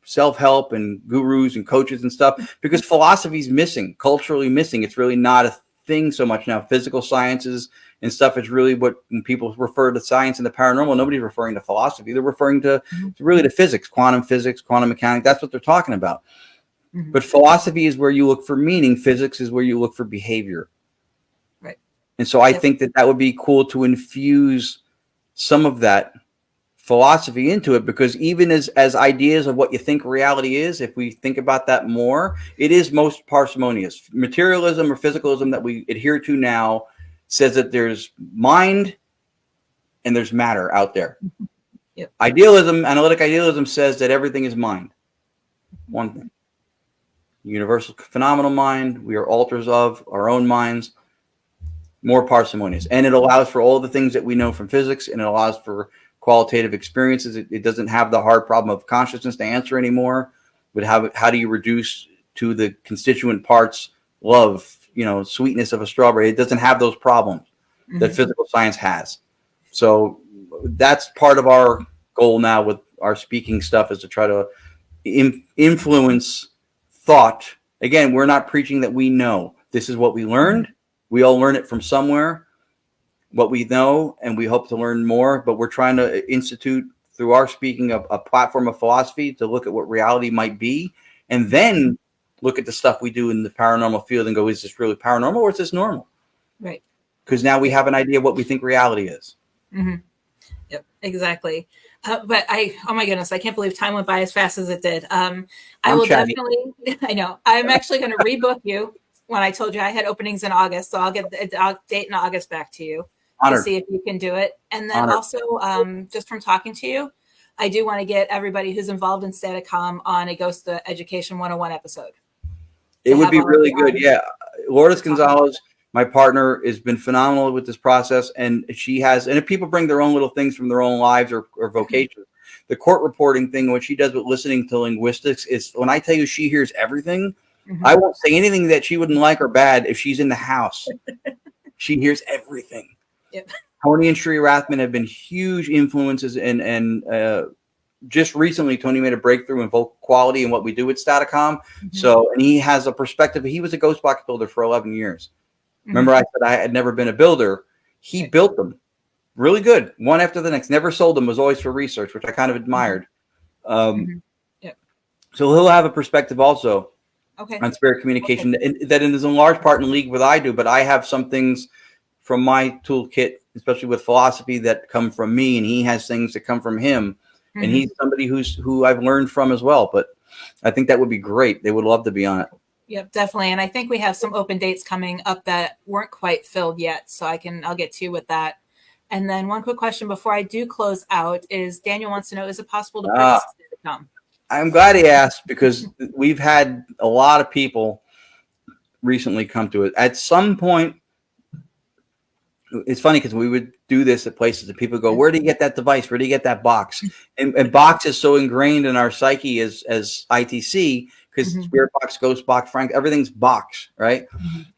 self-help and gurus and coaches and stuff, because philosophy is missing, culturally missing. It's really not a thing so much now. Physical sciences and stuff is really what, when people refer to science and the paranormal, nobody's referring to philosophy. They're referring to really to physics, quantum mechanics. That's what they're talking about. But philosophy is where you look for meaning. Physics is where you look for behavior. Right. And so I think that would be cool to infuse some of that philosophy into it, because even as ideas of what you think reality is, if we think about that more, it is most parsimonious. Materialism or physicalism that we adhere to now says that there's mind and there's matter out there. Yep. Analytic idealism says that everything is mind. One thing. Universal phenomenal mind. We are alters of our own minds. More parsimonious. And it allows for all the things that we know from physics, and it allows for qualitative experiences. It doesn't have the hard problem of consciousness to answer anymore. But how do you reduce to the constituent parts love, sweetness of a strawberry? It doesn't have those problems that physical science has. So that's part of our goal now with our speaking stuff, is to try to influence thought. Again, we're not preaching that we know. This is what we learned. We all learn it from somewhere, what we know, and we hope to learn more. But we're trying to institute through our speaking a platform of philosophy to look at what reality might be, and then look at the stuff we do in the paranormal field and go, is this really paranormal or is this normal? Right. Because now we have an idea of what we think reality is. Mm-hmm. Yep, exactly. But oh my goodness, I can't believe time went by as fast as it did. I will definitely, I know, I'm actually going to rebook you when I told you I had openings in August. So I'll get the date in August back to you to see if you can do it. And then also, just from talking to you, I do want to get everybody who's involved in Staticom on a Ghost Education 101 episode. It would be really good. Yeah. Lourdes Gonzalez, my partner, has been phenomenal with this process. And she has, and if people bring their own little things from their own lives or vocations, the court reporting thing, what she does with listening to linguistics is, when I tell you she hears everything, I won't say anything that she wouldn't like or bad if she's in the house. She hears everything. Yep. Tony and Sheree Rathman have been huge influences, and just recently Tony made a breakthrough in vocal quality and what we do at Staticom. So, and he has a perspective. He was a ghost box builder for 11 years. Remember I said I had never been a builder. He built them really good, one after the next. Never sold them, was always for research, which I kind of admired. So he'll have a perspective also on spirit communication, that is in large part in league with I do, but I have some things from my toolkit, especially with philosophy, that come from me, and he has things that come from him. And he's somebody who I've learned from as well. But I think that would be great. They would love to be on it. Yep, definitely. And I think we have some open dates coming up that weren't quite filled yet. So I'll get to you with that. And then one quick question before I do close out is, Daniel wants to know, is it possible to purchase Staticom? I'm glad he asked, because we've had a lot of people recently come to it. At some point, it's funny because we would do this at places and people go, where do you get that device? Where do you get that box? And box is so ingrained in our psyche as ITC, because Spirit Box, Ghost Box, Frank, everything's box, right?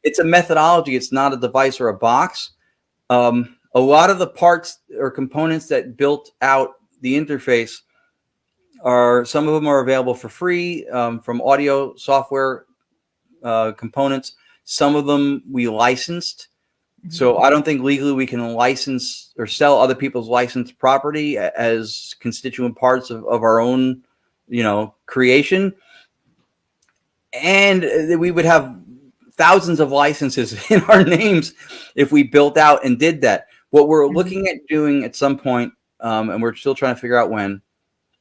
It's a methodology. It's not a device or a box. A lot of the parts or components that built out the interface some of them are available for free from audio software components. Some of them we licensed. So I don't think legally we can license or sell other people's licensed property as constituent parts of our own, creation. And we would have thousands of licenses in our names if we built out and did that. What we're looking at doing at some point, and we're still trying to figure out when,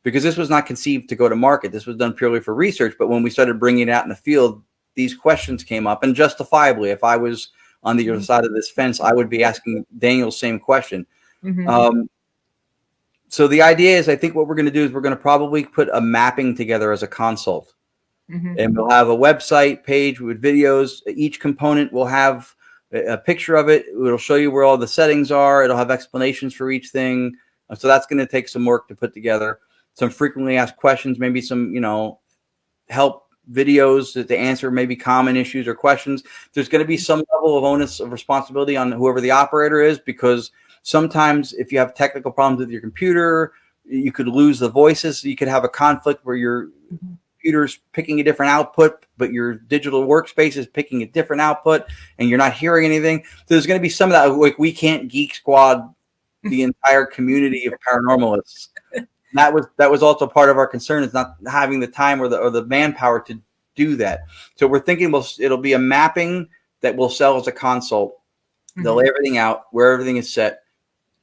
because this was not conceived to go to market. This was done purely for research. But when we started bringing it out in the field, these questions came up, and justifiably, if I was on the other side of this fence, I would be asking Daniel the same question. So the idea is, I think what we're going to do is we're going to probably put a mapping together as a consult. And we'll have a website page with videos. Each component will have a picture of it. It'll show you where all the settings are. It'll have explanations for each thing. So that's going to take some work to put together. Some frequently asked questions, maybe some, help videos to answer maybe common issues or questions. There's going to be some level of onus of responsibility on whoever the operator is, because sometimes if you have technical problems with your computer, you could lose the voices. You could have a conflict where your computer's picking a different output, but your digital workspace is picking a different output and you're not hearing anything. So there's going to be some of that. Like, we can't geek squad the entire community of paranormalists. That was also part of our concern, is not having the time or the manpower to do that. So we're thinking it'll be a mapping that we'll sell as a consult. They'll lay everything out, where everything is set,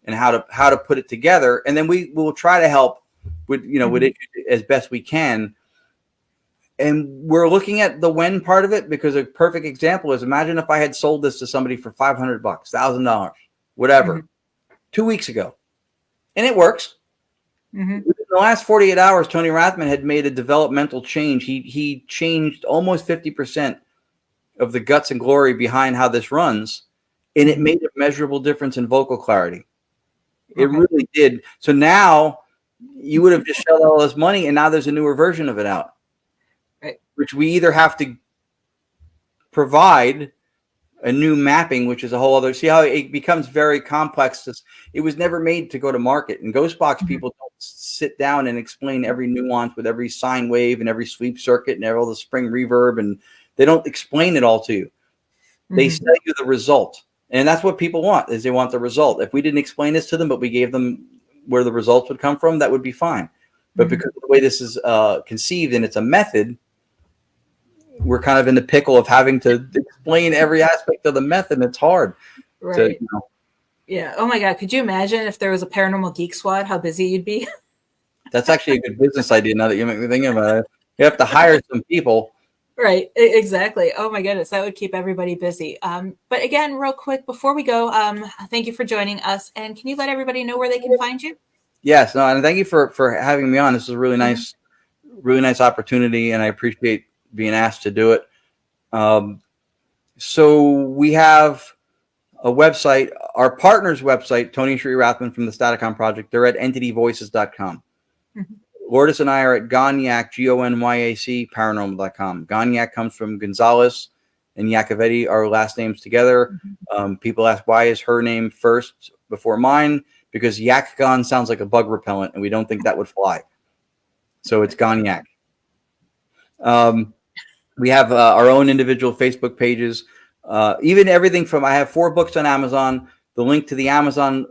and how to put it together. And then we will try to help with with it as best we can. And we're looking at the when part of it, because a perfect example is, imagine if I had sold this to somebody for $500, $1,000, whatever, Mm-hmm. 2 weeks ago, and it works. Mm-hmm. Within the last 48 hours, Tony Rathman had made a developmental change. He changed almost 50% of the guts and glory behind how this runs, and it Mm-hmm. made a measurable difference in vocal clarity. It Okay. really did. So now you would have just shelled all this money, and now there's a newer version of it out, Right. which we either have to provide a new mapping, which is a whole other. See how it becomes very complex. It was never made to go to market. And Ghostbox Mm-hmm. people don't sit down and explain every nuance with every sine wave and every sweep circuit and all the spring reverb, and they don't explain it all to you. They Mm-hmm. sell you the result, and that's what people want. Is they want the result. If we didn't explain this to them, but we gave them where the results would come from, that would be fine. But Mm-hmm. because of the way this is conceived and it's a method, we're kind of in the pickle of having to explain every aspect of the method. And it's hard to, Right. Yeah. Oh my God. Could you imagine if there was a Paranormal Geek Squad, how busy you'd be? that's actually a good business idea now that you make me think about it. You have to hire some people. Right. Exactly. Oh my goodness. That would keep everybody busy. But again, real quick, before we go, thank you for joining us. And can you let everybody know where they can find you? Yes. No, and thank you for having me on. This is a Mm-hmm. really nice opportunity, and I appreciate being asked to do it. Um, so we have a website, our partner's website, Tony and Sheree Rathman from the Staticon Project. They're at entityvoices.com. Mm-hmm. Lourdes and I are at Gonyac, Gonyac, paranormal.com. Gonyac comes from Gonzalez and Yacovetti, our last names together. People ask, why is her name first before mine? Because Yakgon sounds like a bug repellent, and we don't think that would fly. So it's Gonyac. We have our own individual Facebook pages. Even everything from, I have 4 books on Amazon. The link to the Amazon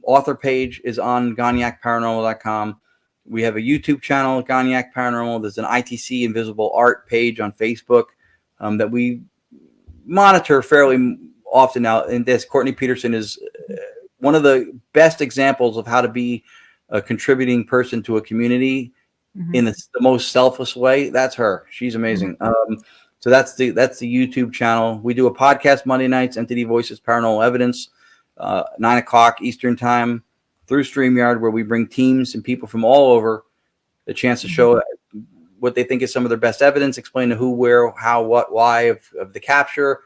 author page is on GonyacParanormal.com. We have a YouTube channel, Gonyac Paranormal. There's an ITC Invisible Art page on Facebook that we monitor fairly often now. And this, Courtney Peterson is one of the best examples of how to be a contributing person to a community Mm-hmm. in the most selfless way. That's her. She's amazing. So that's the YouTube channel. We do a podcast Monday nights, Entity Voices Paranormal Evidence, 9 o'clock Eastern time through StreamYard, where we bring teams and people from all over the chance to show what they think is some of their best evidence, explain the who, where, how, what, why of the capture,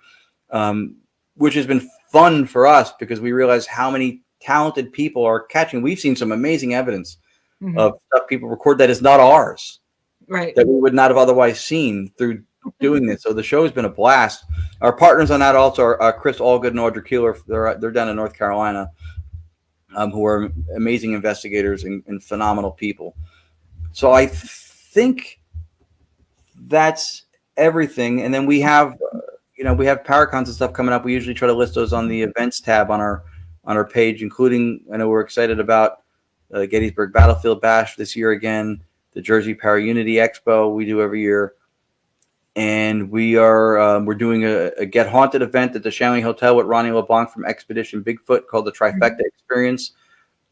which has been fun for us because we realize how many talented people are catching. We've seen some amazing evidence Mm-hmm. of stuff people record that is not ours, Right. that we would not have otherwise seen through doing this. So the show has been a blast. Our partners on that also are Chris Allgood and Audrey Keeler. They're down in North Carolina, who are amazing investigators and phenomenal people. So I think that's everything. And then we have, we have Paracons and stuff coming up. We usually try to list those on the events tab on our page, including, I know we're excited about Gettysburg Battlefield Bash this year again, the Jersey Para Unity Expo we do every year, and we're doing a Get Haunted event at the Shanley Hotel with Ronnie LeBlanc from Expedition Bigfoot called the Trifecta Experience.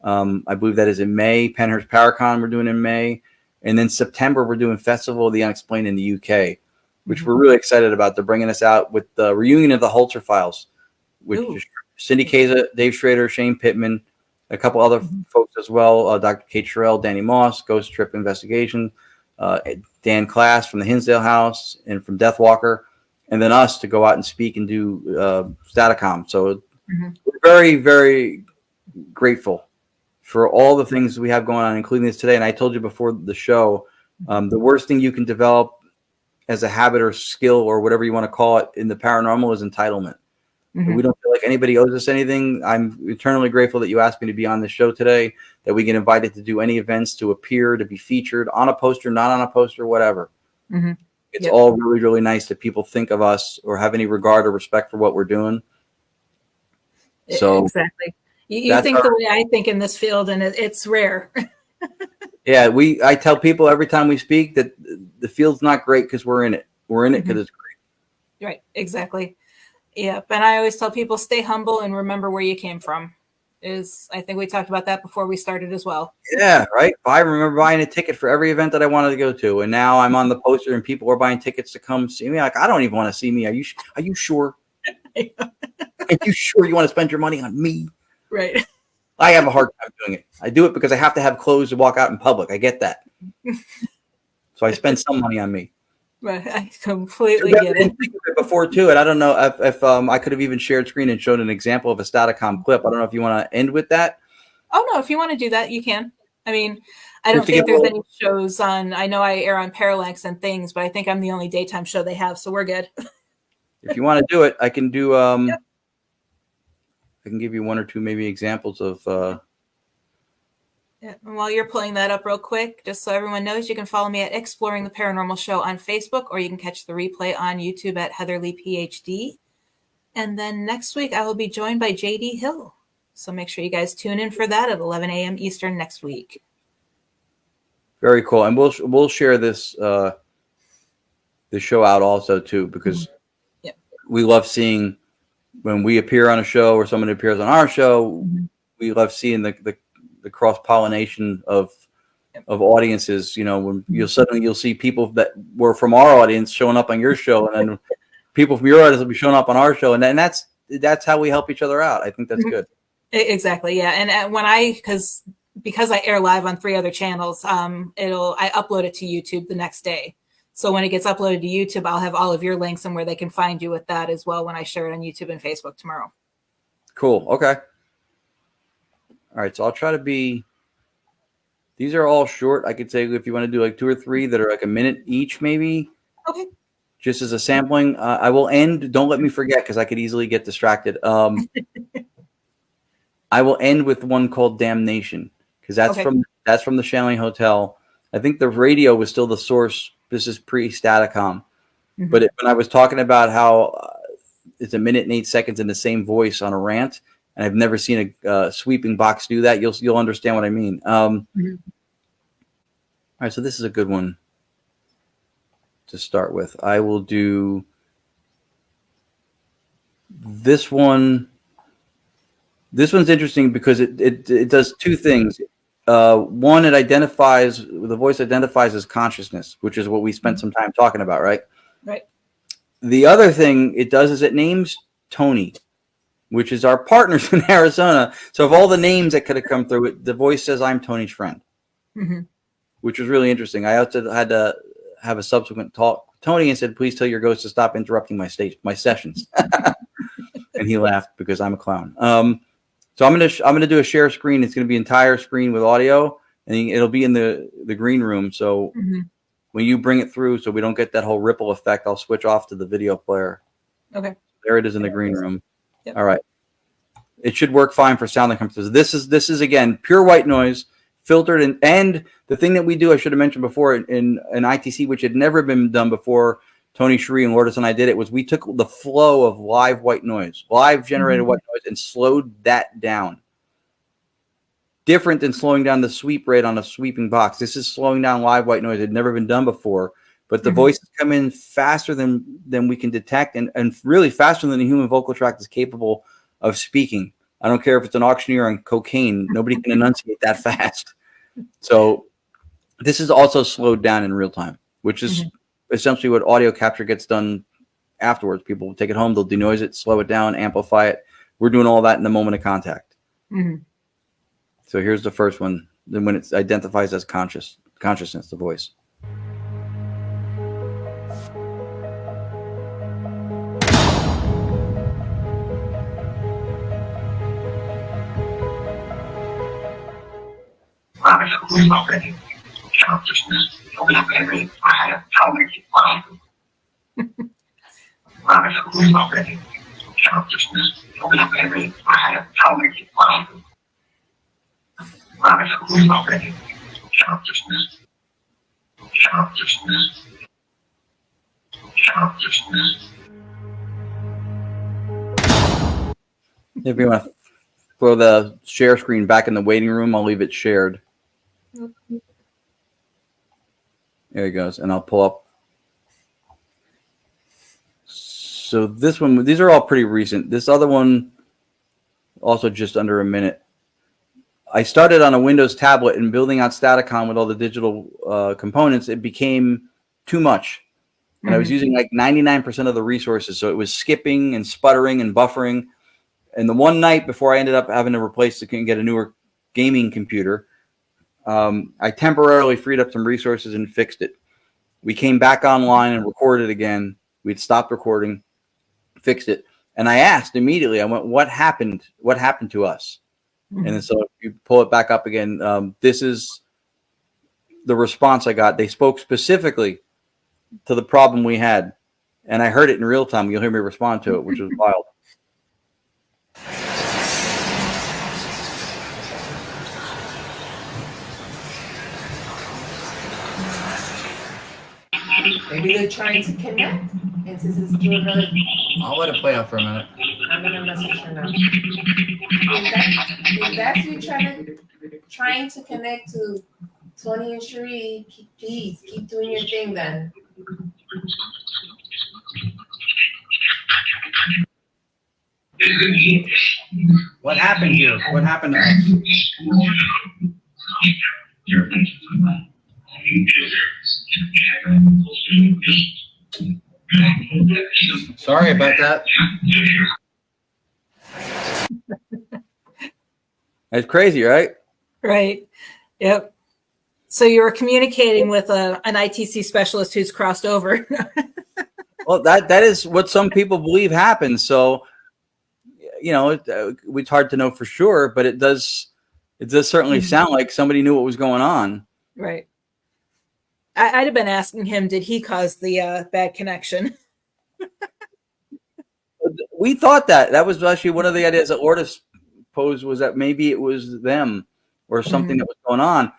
I believe that is in May. Penhurst Paracon we're doing in May, and then September we're doing Festival of the Unexplained in the UK, which we're really excited about. They're bringing us out with the reunion of the Holzer Files, which is Cindy Kaza, Dave Schrader, Shane Pittman, a couple other folks as well, Dr. Kate Sherrill, Danny Moss, Ghost Trip Investigation, Dan Class from the Hinsdale House and from Deathwalker, and then us to go out and speak and do Staticom. So we're very, very grateful for all the things we have going on, including this today. And I told you before the show, the worst thing you can develop as a habit or skill or whatever you want to call it in the paranormal is entitlement. We don't feel like anybody owes us anything. I'm eternally grateful that you asked me to be on the show today, that we get invited to do any events, to appear, to be featured on a poster, not on a poster, whatever. It's all really, really nice that people think of us or have any regard or respect for what we're doing. So exactly. You think the way I think in this field, and it's rare. Yeah, I tell people every time we speak that the field's not great because we're in it. We're in it because it's great. Right, exactly. Yep. And I always tell people, stay humble and remember where you came from. I think we talked about that before we started as well. Yeah, right. I remember buying a ticket for every event that I wanted to go to, and now I'm on the poster, and people are buying tickets to come see me. Like, I don't even want to see me. Are you sure? Are you sure you want to spend your money on me? Right. I have a hard time doing it. I do it because I have to have clothes to walk out in public. I get that. So I spend some money on me. Right. I completely get it. Before too, and I don't know if I could have even shared screen and showed an example of a Statacom clip. I don't know if you want to end with that. Oh no, if you want to do that, you can. I mean, I Just don't think there's any shows on. I know I air on Parallax and things, but I think I'm the only daytime show they have, so we're good. If you want to do it, I can do. Yep. I can give you one or two maybe examples of. Yeah. And while you're pulling that up real quick, just so everyone knows, you can follow me at Exploring the Paranormal Show on Facebook, or you can catch the replay on YouTube at Heatherly PhD. And then next week, I will be joined by JD Hill. So make sure you guys tune in for that at 11 a.m. Eastern next week. Very cool, and we'll share this the show out also too, because we love seeing when we appear on a show or someone appears on our show. We love seeing the cross pollination of audiences. You know, when you'll see people that were from our audience showing up on your show, and then people from your audience will be showing up on our show, and that's how we help each other out. I think that's good. Exactly, yeah. And when because I air live on 3 other channels, I upload it to YouTube the next day. So when it gets uploaded to YouTube, I'll have all of your links and where they can find you with that as well when I share it on YouTube and Facebook tomorrow. Cool. Okay. All right. So I'll try to be. These are all short. I could say if you want to do like 2 or 3 that are like a minute each, maybe. Okay. Just as a sampling. I will end. Don't let me forget because I could easily get distracted. I will end with one called "Damnation" because that's from the Chalet Hotel. I think the radio was still the source. This is pre-Statacom. But when I was talking about how it's a minute and 8 seconds in the same voice on a rant, and I've never seen a sweeping box do that, you'll understand what I mean. All right, so this is a good one to start with. I will do this one. This one's interesting because it does 2 things. One, the voice identifies as consciousness, which is what we spent some time talking about, right? Right. The other thing it does is it names Tony, which is our partners in Arizona. So of all the names that could have come through it, the voice says I'm Tony's friend, which was really interesting. I also had to have a subsequent talk with Tony and said, please tell your ghost to stop interrupting my sessions. And he laughed because I'm a clown. So I'm gonna do a share screen. It's gonna be entire screen with audio, and it'll be in the green room. So when you bring it through, so we don't get that whole ripple effect, I'll switch off to the video player. Okay. There it is in the green room. Yep. All right. It should work fine for sound that comes through. This is again pure white noise, filtered, and the thing that we do, I should have mentioned before in ITC, which had never been done before. Tony Sheree and Lourdes and I did it, was we took the flow of live white noise, live generated white noise, and slowed that down. Different than slowing down the sweep rate on a sweeping box. This is slowing down live white noise. It had never been done before, but the voices come in faster than we can detect, and really faster than the human vocal tract is capable of speaking. I don't care if it's an auctioneer on cocaine. Nobody can enunciate that fast. So this is also slowed down in real time, which is essentially what audio capture gets done afterwards. People will take it home, they'll denoise it, slow it down, amplify it. We're doing all that in the moment of contact. So here's the first one. Then when it identifies as consciousness, the voice. Consciousness will be very Consciousness will be very Consciousness. If you want to throw the share screen back in the waiting room, I'll leave it shared. There he goes, and I'll pull up. So this one, these are all pretty recent. This other one, also just under a minute. I started on a Windows tablet and building out Staticom with all the digital components. It became too much. And I was using like 99% of the resources. So it was skipping and sputtering and buffering. And the one night before I ended up having to replace it and get a newer gaming computer, I temporarily freed up some resources and fixed it. We came back online and recorded again. We'd stopped recording, fixed it. And I asked immediately, I went, what happened? What happened to us? And then so if you pull it back up again, this is the response I got. They spoke specifically to the problem we had. And I heard it in real time. You'll hear me respond to it, which was wild. Maybe they're trying to connect. And since it's doing her, I'll let it play out for a minute. I'm gonna message her now. If that's you trying to connect to Tony and Cherie, please keep doing your thing then. What happened here? What happened to us? Sorry about that. That's crazy, right? Right. Yep. So you were communicating with an ITC specialist who's crossed over. Well, that is what some people believe happens. So, you know, it's hard to know for sure, but it does certainly sound like somebody knew what was going on. Right. I'd have been asking him, did he cause the bad connection? We thought that was actually one of the ideas that Lourdes posed, was that maybe it was them or something that was going on.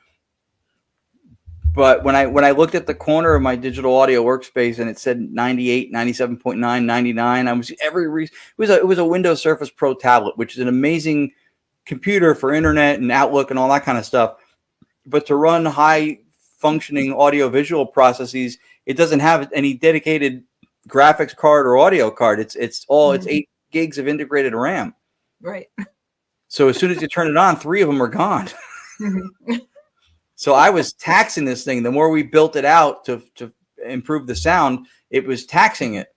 But when I looked at the corner of my digital audio workspace and it said 98, 97.9, 99, I was it was a Windows Surface Pro tablet, which is an amazing computer for internet and Outlook and all that kind of stuff. But to run high functioning audio visual processes, it doesn't have any dedicated graphics card or audio card. It's 8 gigs of integrated RAM. Right. So as soon as you turn it on, 3 of them are gone. So I was taxing this thing. The more we built it out to improve the sound, it was taxing it.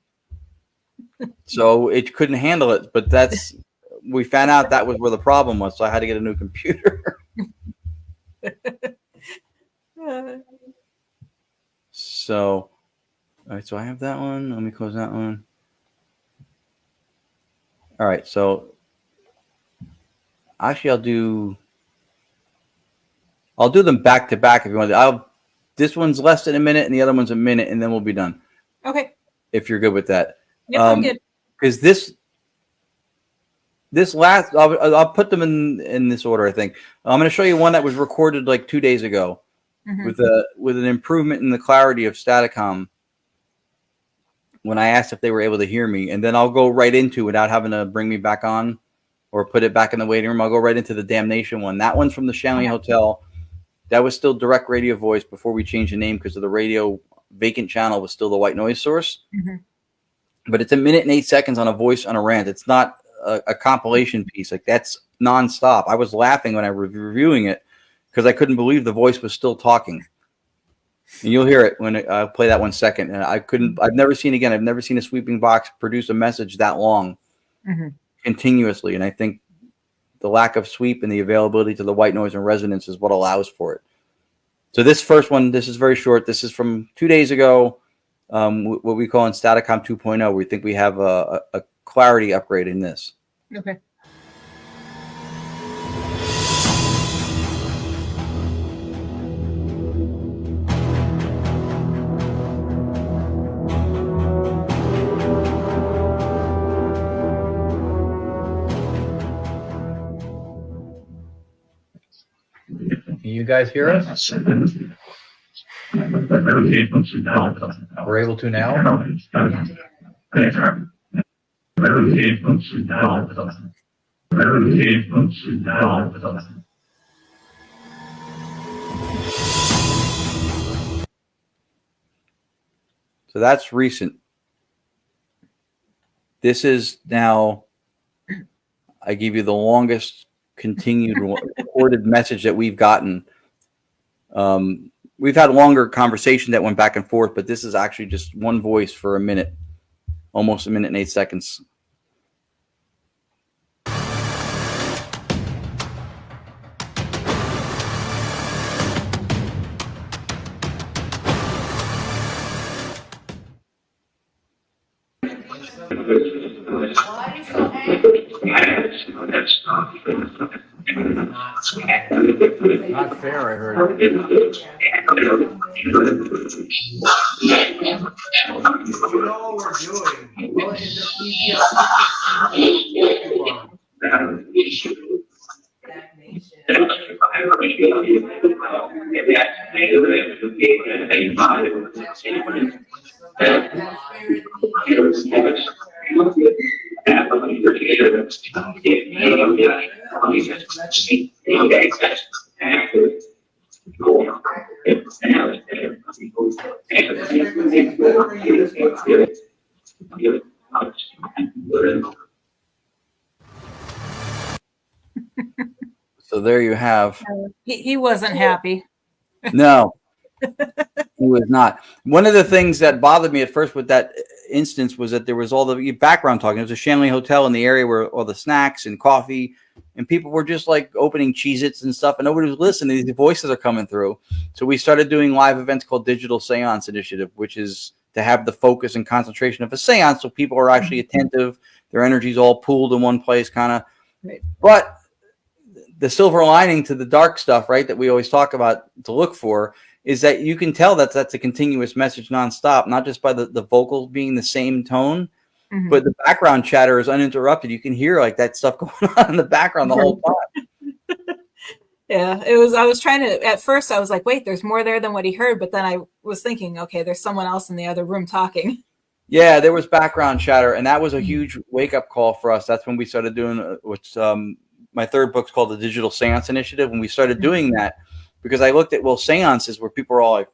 So it couldn't handle it. But we found out that was where the problem was. So I had to get a new computer. So, all right. So I have that one. Let me close that one. All right. So actually, I'll do them back to back if you want. This one's less than a minute, and the other one's a minute, and then we'll be done. Okay. If you're good with that. Yep, I'm good. Because this last, I'll put them in this order. I think I'm going to show you one that was recorded like 2 days ago, with an improvement in the clarity of Staticom. When I asked if they were able to hear me, and then I'll go right into, without having to bring me back on or put it back in the waiting room, I'll go right into the Damnation one. That one's from the Shanley Hotel. That was still direct radio voice before we changed the name, because of the radio vacant channel was still the white noise source. But it's 1 minute and 8 seconds on a voice on a rant. It's not a compilation piece. Like, that's nonstop. I was laughing when I was reviewing it because I couldn't believe the voice was still talking. And you'll hear it when I play that 1 second. And I've never seen a sweeping box produce a message that long continuously. And I think the lack of sweep and the availability to the white noise and resonance is what allows for it. So this first one, this is very short. This is from 2 days ago, what we call in Staticom 2.0. We think we have a clarity upgrade in this. Okay. Can you guys hear us? We're able to now? So that's recent. This is now, I give you the longest continued recorded message that we've gotten. We've had longer conversation that went back and forth, but this is actually just one voice for a minute, almost a minute and 8 seconds. Why are you so angry? Not fair, I heard. You know what we're doing. Well, it's just easier. So there you have. He wasn't happy. No, he was not. One of the things that bothered me at first with that instance was that there was all the background talking. It was a Shanley hotel in the area where all the snacks and coffee, and people were just like opening Cheez-Its and stuff, and nobody was listening. These voices are coming through. So we started doing live events called Digital Seance Initiative, which is to have the focus and concentration of a seance so people are actually attentive. Their energy's all pooled in one place, kind of. Right. But the silver lining to the dark stuff, right, that we always talk about to look for is that you can tell that that's a continuous message nonstop, not just by the vocals being the same tone, but the background chatter is uninterrupted. You can hear like that stuff going on in the background the whole time. Yeah, it was. I was trying to. At first, I was like, "Wait, there's more there than what he heard." But then I was thinking, "Okay, there's someone else in the other room talking." Yeah, there was background chatter, and that was a huge wake up call for us. That's when we started doing what's my third book's called the Digital Seance Initiative, and we started doing that because I looked at seances where people are all like,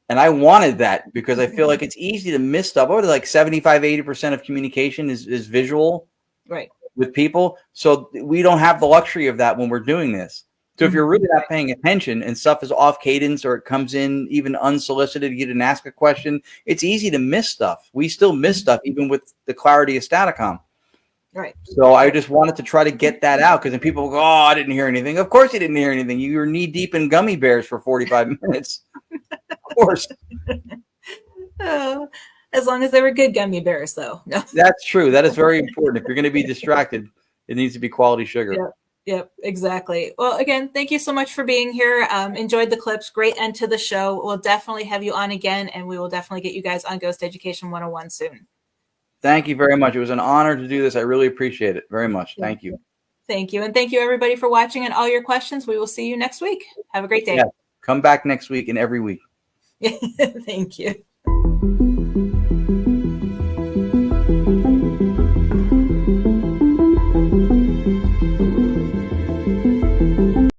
and I wanted that because I feel like it's easy to miss stuff. Over like 75-80% of communication is visual, right, with people. So we don't have the luxury of that when we're doing this. So if you're really not paying attention and stuff is off cadence or it comes in even unsolicited, you didn't ask a question, it's easy to miss stuff. We still miss stuff even with the clarity of Staticom. right. So I just wanted to try to get that out because then people go, "Oh, I didn't hear anything." Of course you didn't hear anything. You were knee deep in gummy bears for 45 minutes. Of course. As long as they were good gummy bears, though. No. That's true. That is very important. If you're going to be distracted, it needs to be quality sugar. Yep, exactly. Well, again, thank you so much for being here. Enjoyed the clips. Great end to the show. We'll definitely have you on again, and we will definitely get you guys on Ghost Education 101 soon. Thank you very much. It was an honor to do this. I really appreciate it very much. Thank you. Thank you. And thank you, everybody, for watching and all your questions. We will see you next week. Have a great day. Yeah. Come back next week and every week. Thank you.